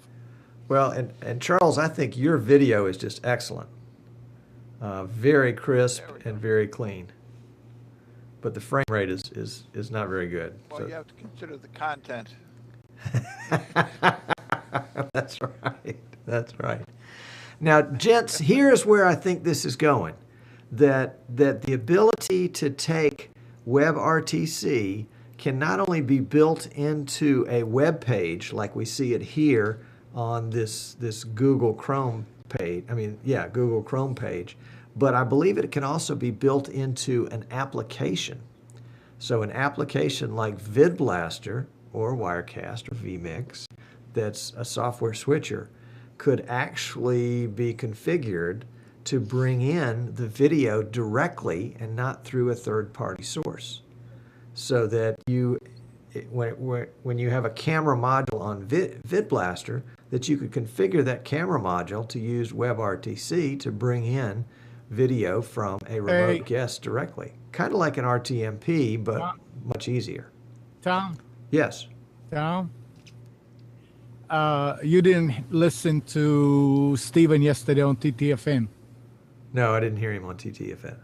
S1: Well, and Charles, I think your video is just excellent. Very crisp and very clean. But the frame rate is not very good.
S3: Well, you have to consider the content.
S1: That's right. That's right. Now, gents, here's where I think this is going. That the ability to take webRTC can not only be built into a web page like we see it here on this Google Chrome page. Google Chrome page. But I believe it can also be built into an application. So an application like VidBlaster or Wirecast or vMix, that's a software switcher, could actually be configured to bring in the video directly and not through a third-party source. So that when you have a camera module on VidBlaster, that you could configure that camera module to use webRTC to bring in video from a remote guest directly. Kind of like an RTMP, but much easier.
S2: Tom?
S1: Yes.
S2: Tom? You didn't listen to Steven yesterday on TTFN.
S1: No, I didn't hear him on TTFN.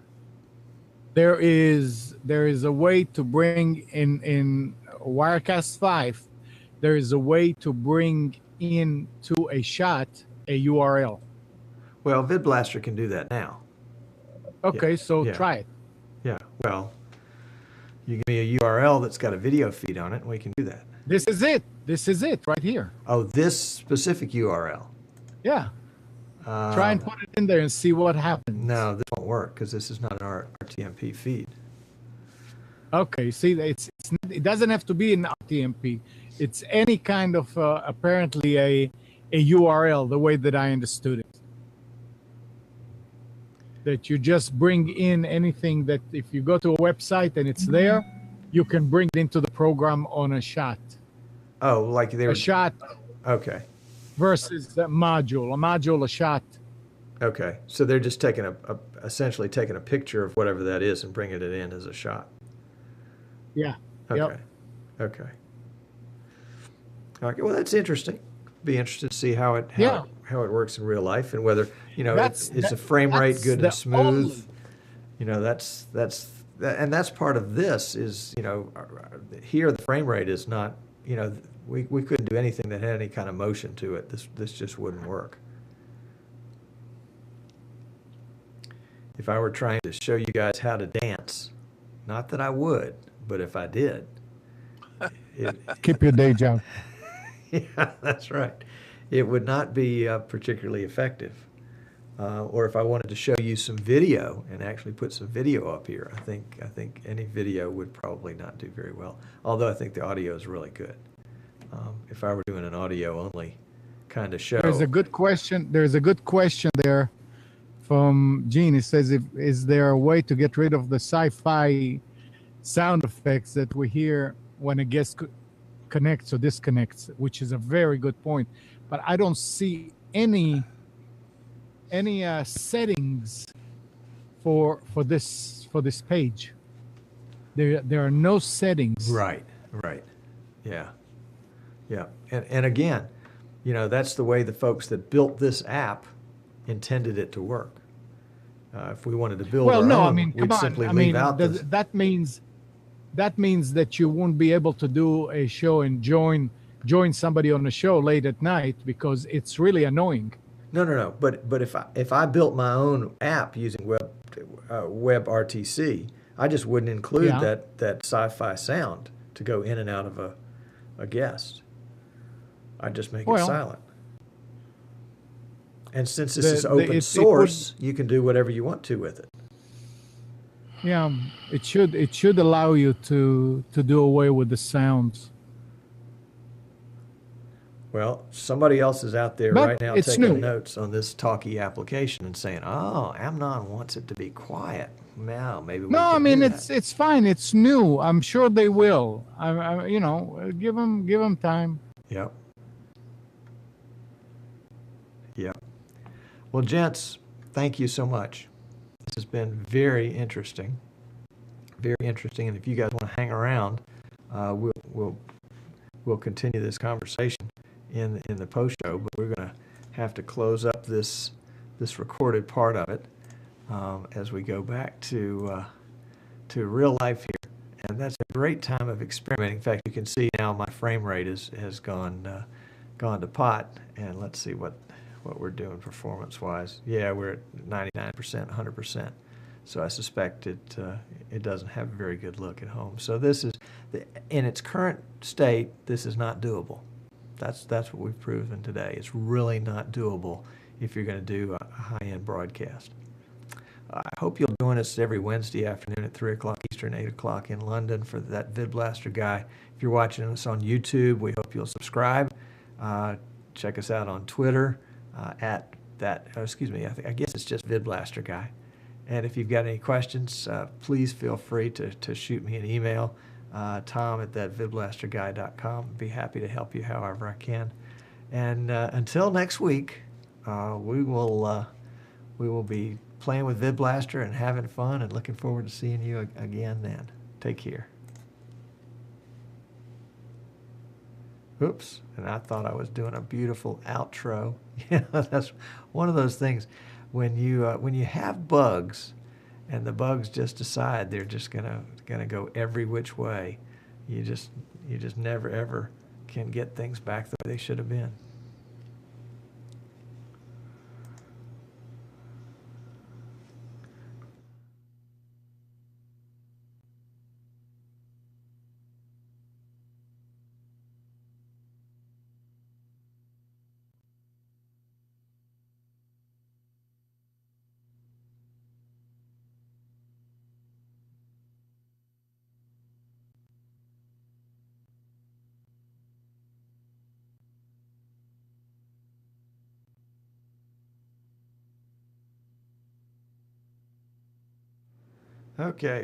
S2: There is a way to bring in Wirecast 5, there is a way to bring into a shot a URL.
S1: Well, VidBlaster can do that now.
S2: Okay, try it.
S1: Yeah, well, you give me a URL that's got a video feed on it, and we can do that.
S2: This is it. This is it right here.
S1: Oh, this specific URL.
S2: Yeah. Try and put it in there and see what happens.
S1: No, this won't work because this is not an RTMP feed.
S2: Okay, see, it doesn't have to be an RTMP. It's any kind of apparently a URL, the way that I understood it. That you just bring in anything that if you go to a website and it's there, you can bring it into the program on a shot.
S1: Oh, like they were...
S2: A shot.
S1: Okay.
S2: Versus a module, a shot.
S1: Okay, so they're just taking essentially taking a picture of whatever that is and bringing it in as a shot.
S2: Yeah.
S1: Okay.
S2: Yep.
S1: Okay. Okay. Well, that's interesting. Be interested to see how it works in real life and whether it's a frame rate good and smooth. That's part of this is here the frame rate is not we couldn't do anything that had any kind of motion to it. This just wouldn't work. If I were trying to show you guys how to dance, not that I would, but if I did,
S2: keep your day job.
S1: Yeah, that's right. It would not be particularly effective. Or if I wanted to show you some video and actually put some video up here, I think any video would probably not do very well. Although I think the audio is really good. If I were doing an audio only kind of show.
S2: There's a good question. There's a good question there from Gene. It says, is there a way to get rid of the sci-fi sound effects that we hear when a guest connects or disconnects? Which is a very good point. But I don't see any settings for this page. There are no settings.
S1: Right. Yeah. And again, that's the way the folks that built this app intended it to work. If we wanted to build our own, we'd simply leave out this.
S2: That means that you won't be able to do a show and join somebody on the show late at night, because it's really annoying.
S1: No. But if I built my own app using webRTC, I just wouldn't include that sci-fi sound to go in and out of a guest. I'd just make it silent. And since this is open source, you can do whatever you want to with it.
S2: Yeah, it should allow you to do away with the sounds.
S1: Well, somebody else is out there right now taking notes on this talkie application and saying, "Oh, Amnon wants it to be quiet." Now, maybe we can do that.
S2: it's fine. It's new. I'm sure they will. Give them time.
S1: Yep. Well, gents, thank you so much. This has been very interesting. Very interesting. And if you guys want to hang around, we'll continue this conversation in the post show. But we're going to have to close up this recorded part of it as we go back to real life here. And that's a great time of experimenting. In fact, you can see now my frame rate has gone to pot. And let's see what we're doing performance-wise. Yeah, we're at 99%, 100%. So I suspect it doesn't have a very good look at home. So this is, in its current state, this is not doable. That's what we've proven today. It's really not doable if you're going to do a high-end broadcast. I hope you'll join us every Wednesday afternoon at 3 o'clock Eastern, 8 o'clock in London for that VidBlaster guy. If you're watching us on YouTube, we hope you'll subscribe. Check us out on Twitter I guess it's just VidBlaster guy. And if you've got any questions, please feel free to shoot me an email, tom@thatvidblasterguy.com. Be happy to help you however I can. And until next week, we will be playing with VidBlaster and having fun, and looking forward to seeing you again then. Take care. Oops, and I thought I was doing a beautiful outro. That's one of those things when you have bugs, and the bugs just decide they're just gonna go every which way. You just never ever can get things back the way they should have been. Okay.